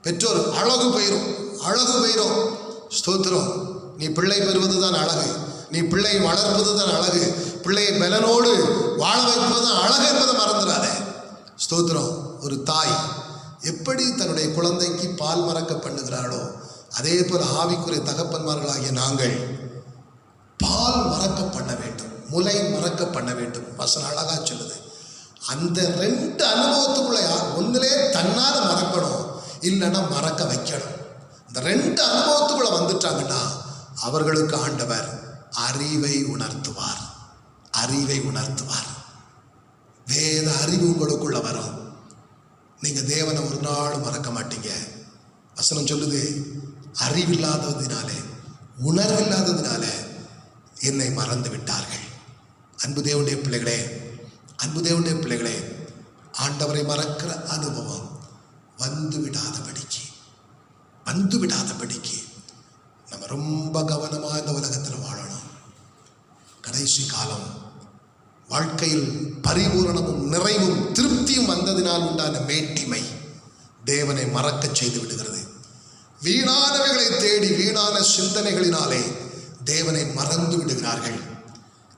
S1: பெற்றோர் அழகு பெயரும் ஸ்தோத்திரம். நீ பிள்ளை பெறுவது தான் அழகு, நீ பிள்ளை வளர்ப்பது தான் அழகு, பிள்ளையை பலனோடு வாழ வைப்பது தான் அழகு என்பதை மறந்துடாதே. ஸ்தோத்திரம். ஒரு தாய் எப்படி தன்னுடைய குழந்தைக்கு பால் மறக்க பண்ணுகிறாளோ அதே போல் ஆவிக்குரிய தகப்பன்மார்களாகிய நாங்கள் மறக்க பண்ண வேண்டும், முலை மறக்க பண்ண வேண்டும். வசனம் அழகா சொல்லுது. அந்த 2 அனுபவத்துக்குள்ள ஒன்றிலே தன்னால மறக்கணும், இல்லைன்னா மறக்க வைக்கணும். இந்த 2 அனுபவத்துக்குள்ள வந்துட்டாங்கன்னா அவர்களுக்கு ஆண்டவர் அறிவை உணர்த்துவார். அறிவை உணர்த்துவார். வேத அறிவு உங்களுக்குள்ள வரும். நீங்க தேவனை ஒரு நாள் மறக்க மாட்டீங்க. வசனம் சொல்லுது, அறிவில்லாததினாலே, உணர்வில்லாததினால என்னை மறந்து விட்டார்கள். அன்பு தேவனுடைய பிள்ளைகளே, அன்பு தேவனுடைய பிள்ளைகளே, ஆண்டவரை மறக்கிற அனுபவம் வந்து விடாதபடிக்கு நம்ம ரொம்ப கவனமாக இந்த உலகத்தில் வாழணும். கடைசி காலம் வாழ்க்கையில் பரிபூரணமும் நிறைவும் திருப்தியும் வந்ததினால் உண்டான மேட்டிமை தேவனை மறக்க செய்து விடுகிறது. வீணானவைகளை தேடி வீணான சிந்தனைகளினாலே தேவனை மறந்து விடுகிறார்கள்.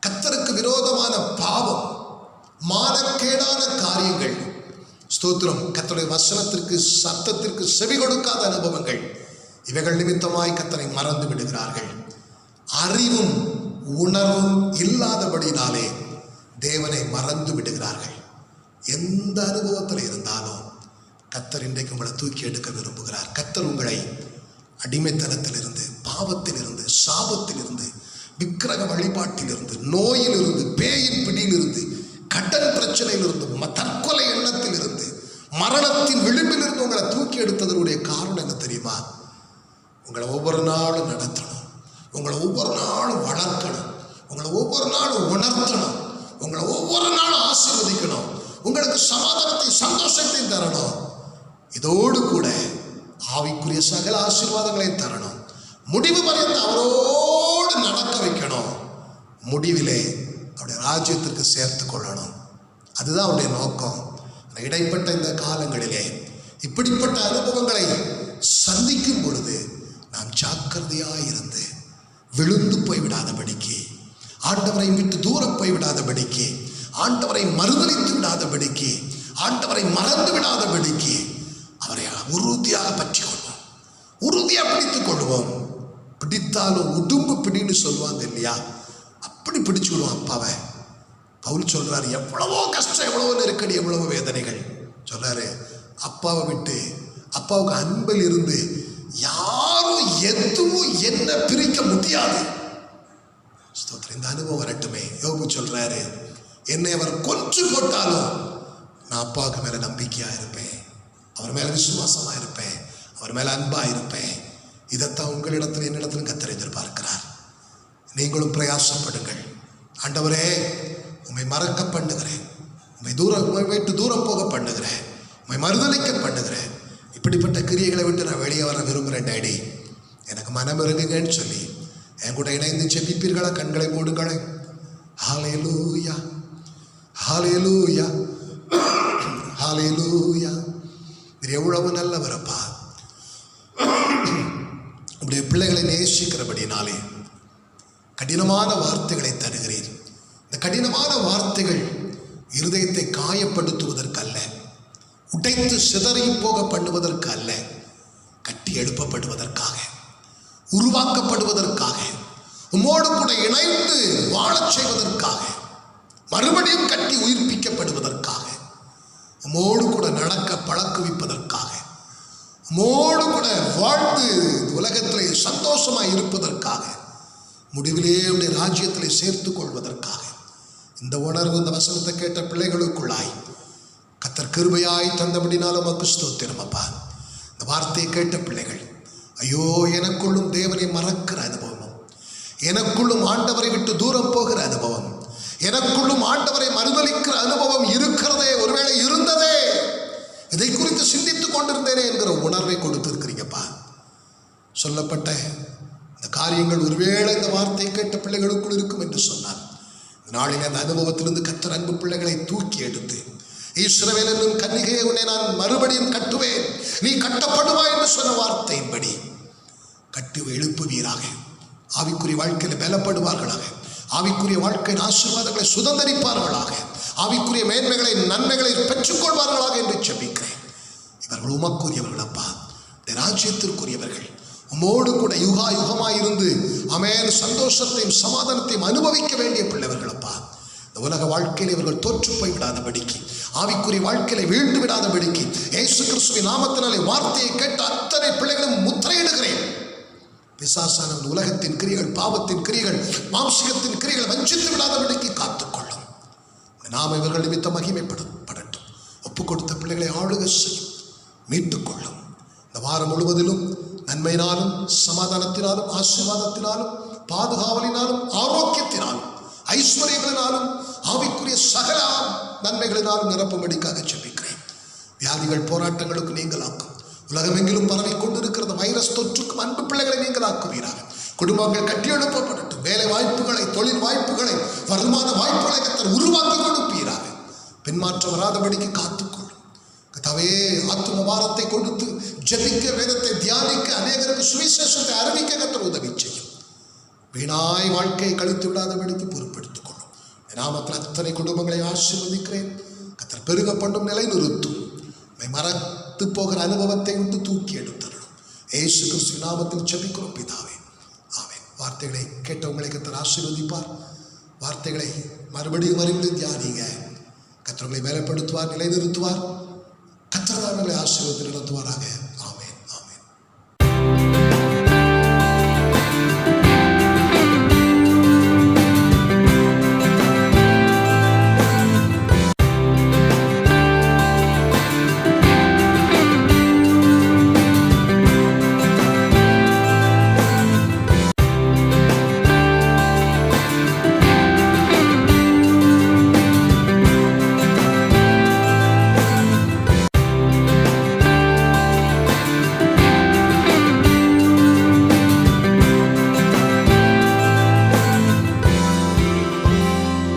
S1: கர்த்தருக்கு விரோதமான பாவம், மானக்கேடான காரியங்கள், ஸ்தோத்திரம், கர்த்தருடைய வசனத்திற்கு சத்தத்திற்கு செவி கொடுக்காத அனுபவங்கள், இவைகள் நிமித்தமாய் கர்த்தரை மறந்து விடுகிறார்கள். அறிவும் உணர்வும் இல்லாதபடினாலே தேவனை மறந்து விடுகிறார்கள். எந்த அனுபவத்தில் இருந்தாலும் கர்த்தர் இன்றைக்கு உங்களை தூக்கி எடுக்க விரும்புகிறார். கர்த்தர் உங்களை அடிமைத்தனத்திலிருந்து, பாவத்திலிருந்து, சாபத்திலிருந்து, விக்கிரக வழிபாட்டிலிருந்து, நோயிலிருந்து, பேயின் பிடியிலிருந்து, கடன் பிரச்சனையிலிருந்து, தற்கொலை எண்ணத்திலிருந்து, மரணத்தின் விளிம்பிலிருந்து உங்களை தூக்கி எடுத்ததனுடைய காரணம் என்ன தெரியுமா? உங்களை ஒவ்வொரு நாளும் நடத்தணும், உங்களை ஒவ்வொரு நாளும் வளர்க்கணும், உங்களை ஒவ்வொரு நாளும் உணர்த்தணும், உங்களை ஒவ்வொரு நாளும் ஆசீர்வதிக்கணும், உங்களுக்கு சமாதானத்தை சந்தோஷத்தையும் தரணும். இதோடு கூட ஆவிக்குரிய சகல ஆசீர்வாதங்களையும் தரணும். முடிவு வரைந்து அவரோடு நடக்க வைக்கணும். முடிவிலே அவருடைய ராஜ்யத்திற்கு சேர்த்து கொள்ளணும். அதுதான் அவருடைய நோக்கம். இடைப்பட்ட இந்த காலங்களிலே இப்படிப்பட்ட அனுபவங்களை சந்திக்கும் பொழுது நாம் ஜாக்கிரதையாக இருந்து விழுந்து போய்விடாதபடிக்கு, ஆண்டவரை விட்டு தூரம் போய்விடாதபடிக்கு, ஆண்டவரை மறுதலித்து விடாதபடிக்கு, ஆண்டவரை மறந்து விடாதபடிக்கு அவரை உறுதியாக பற்றி கொள்வோம், உறுதியாக பிடித்துக் கொள்வோம். பிடித்தாலும் உடும்பு பிடின்னு சொல்லுவாங்க இல்லையா, அப்படி பிடிச்சுக்கணும் அப்பாவை. பவுல் சொல்றாரு, எவ்வளவோ கஷ்டம், எவ்வளவோ நெருக்கடி, எவ்வளவோ வேதனைகள் சொல்றாரு. அப்பாவை விட்டு, அப்பாவுக்கு அன்பில் இருந்து யாரும் எதுவும் என்ன பிரிக்க முடியாது. இந்த அனுபவம் வரட்டுமே. யோபு சொல்றாரு, என்னை அவர் கொன்று போட்டாலும் நான் அப்பாவுக்கு மேல நம்பிக்கையா இருப்பேன், அவர் மேல விசுவாசமா இருப்பேன், அவர் மேல அன்பா இருப்பேன். இதைத்தான் உங்களிடத்தில் என்னிடத்திலும் கர்த்தர் எதிர்பார்க்கிறார். நீங்களும் பிரயாசப்படுங்கள். ஆண்டவரே, உம்மை மறக்க பண்ணுகிறேன், உம்மை விட்டு தூரம் போக பண்ணுகிறேன், உம்மை மறுதலிக்க பண்ணுகிறேன். இப்படிப்பட்ட கிரியைகளை விட்டு நான் வெளியே வர விரும்புகிறேன் டேடி, எனக்கு மனம் இருங்குங்கன்னு சொல்லி என் கூட இணைந்து ஜெபிப்பீர்களா? கண்களை மூடுங்களே. ஹல்லேலூயா, ஹல்லேலூயா, ஹல்லேலூயா. எவ்வளவு நல்லவரப்பா, உடைய பிள்ளைகளை நேசிக்கிறபடினாலே கடினமான வார்த்தைகளை தருகிறீர். இந்த கடினமான வார்த்தைகள் இருதயத்தை காயப்படுத்துவதற்கு அல்ல, உடைத்து சிதறி போக பண்ணுவதற்கு அல்ல, கட்டி எழுப்பப்படுவதற்காக, உருவாக்கப்படுவதற்காக, உம்மோடு கூட இணைந்து வாழச் செய்வதற்காக, மறுபடியும் கட்டி உயிர்ப்பிக்கப்படுவதற்காக, உம்மோடு கூட நடக்க பழக்குவிப்பதற்காக, உம்மோடு கூட வாழ்ந்து உலகத்திலே சந்தோஷமாய் இருப்பதற்காக, முடிவிலே உடைய ராஜ்யத்திலே சேர்த்து கொள்வதற்காக, இந்த உணர்வு இந்த வசனத்தை கேட்ட பிள்ளைகளுக்குள்ளாய் கர்த்தர் கிருபையாய் தந்தபடினாலும் உமக்கு ஸ்தோத்திரம் அப்பா. இந்த வார்த்தையை கேட்ட பிள்ளைகள், ஐயோ, எனக்குள்ளும் தேவனை மறக்கிற அனுபவம், எனக்குள்ளும் ஆண்டவரை விட்டு தூரம் போகிற அனுபவம், எனக்குள்ளும் ஆண்டவரை மறுதலிக்கிற அனுபவம் இருக்கிறதே, ஒருவேளை இருந்ததே, இதை குறித்து சிந்தித்துக் கொண்டிருந்தேனே என்கிற உணர்வை கொடுத்திருக்கிறீங்கப்பா. சொல்லப்பட்ட இந்த காரியங்கள் ஒருவேளை இந்த வார்த்தையை கேட்ட பிள்ளைகளுக்குள் இருக்கும் என்று சொன்னார். நாளில் அந்த அனுபவத்திலிருந்து கர்த்தர் அன்பு பிள்ளைகளை தூக்கி எடுத்து, இஸ்ரவேல் என்னும் கன்னிகையை உன்னை நான் மறுபடியும் கட்டுவேன், நீ கட்டப்படுவாய் என்று சொன்ன வார்த்தையின்படி கட்டி எழுப்புவீராக. ஆவிக்குரிய வாழ்க்கையில் பலப்படுவார்களாக, ஆவிக்குரிய வாழ்க்கையின் ஆசீர்வாதங்களை சுதந்திரிப்பார்களாக, ஆவிக்குரிய மேன்மைகளை நன்மைகளை பெற்றுக்கொள்வார்களாக என்று ஜெபிக்கிறேன். இவர்கள் உமக்குரியவர்கள் அப்பா, ராஜ்யத்திற்குரியவர்கள், உம்மோடு கூட யுகா யுகமாயிருந்து ஆமென் சந்தோஷத்தையும் சமாதானத்தையும் அனுபவிக்க வேண்டிய பிள்ளைகள் அப்பா. இந்த உலக வாழ்க்கையில் இவர்கள் தோற்று போய் விடாதபடிக்கு, ஆவிக்குரிய வாழ்க்கையில வீழ்ந்து விடாதபடிக்கு இயேசு கிறிஸ்துவின் நாமத்தினாலே வார்த்தையை கேட்ட அத்தனை பிள்ளைகளும் முத்திரையிடுகிறேன். பிசாசான உலகத்தின் கிரியைகள், பாவத்தின் கிரியைகள், மாம்சிகத்தின் கிரியைகள் வஞ்சித்து விடாதபடிக்கு காத்துக்கொள்ளும். நாம இவர்கள் நிமித்தம் மகிமைப்படட்டும். ஒப்பு கொடுத்த பிள்ளைகளை ஆளுக செய்யும், மீட்டுக் கொள்ளும். இந்த வாரம் முழுவதிலும் நன்மையினாலும் சமாதானத்தினாலும் ஆசீர்வாதத்தினாலும் பாதுகாவலினாலும் ஆரோக்கியத்தினாலும் ஐஸ்வர்யங்களினாலும் ஆவிக்குரிய சகல நன்மைகளினாலும் நிரப்பும்படிக்காக ஜெபிக்கிறேன். வியாதிகள் போராட்டங்களுக்கு நீங்களாக்கும். உலகமெங்கிலும் பரவி கொண்டிருக்கிறது வைரஸ் தொற்றுக்கும் அன்பு பிள்ளைகளை நீங்களாக்குவீராக. குடும்பங்கள் கட்டியெழுப்பப்படட்டும். வேலை வாய்ப்புகளை, தொழில் வாய்ப்புகளை, வருமான வாய்ப்புகளை கர்த்தர் உருவாக்கி கொடுப்பீராக. பின்மாற்றம் வராதபடிக்கு காத்துக்கொள்ளும். கர்த்தாவே, ஆத்தும பாரத்தை கொடுத்து ஜெபிக்க, வேதத்தை தியானிக்க, அநேகருக்கு சுவிசேஷத்தை அறிவிக்க கர்த்தர் உதவி செய்யும். வீணாய் வாழ்க்கையை கழித்து விடாதபடிக்கு பொறுப்பெடுத்துக் கொள்ளும். நாமத்தில் அத்தனை குடும்பங்களை ஆசீர்வதிக்கிறேன். கர்த்தர் பெருக பண்ணும் நிலை நிறுத்தும். மறத்து போகிற அனுபவத்தை விட்டு தூக்கி எடுத்தரணும். இயேசு கிறிஸ்து நாமத்தில் ஜெபிக்கிறோம் பிதாவே, ஆமென். வார்த்தைகளை கேட்டவங்களை கர்த்தர் ஆசீர்வதிப்பார். வார்த்தைகளை மறுபடியும் தியானிங்க. கர்த்தர் உங்களை மேலப்படுத்துவார், நிலைநிறுத்துவார். கர்த்தர் தான் உங்களை ஆசீர்வதித்து நடத்துவாராக.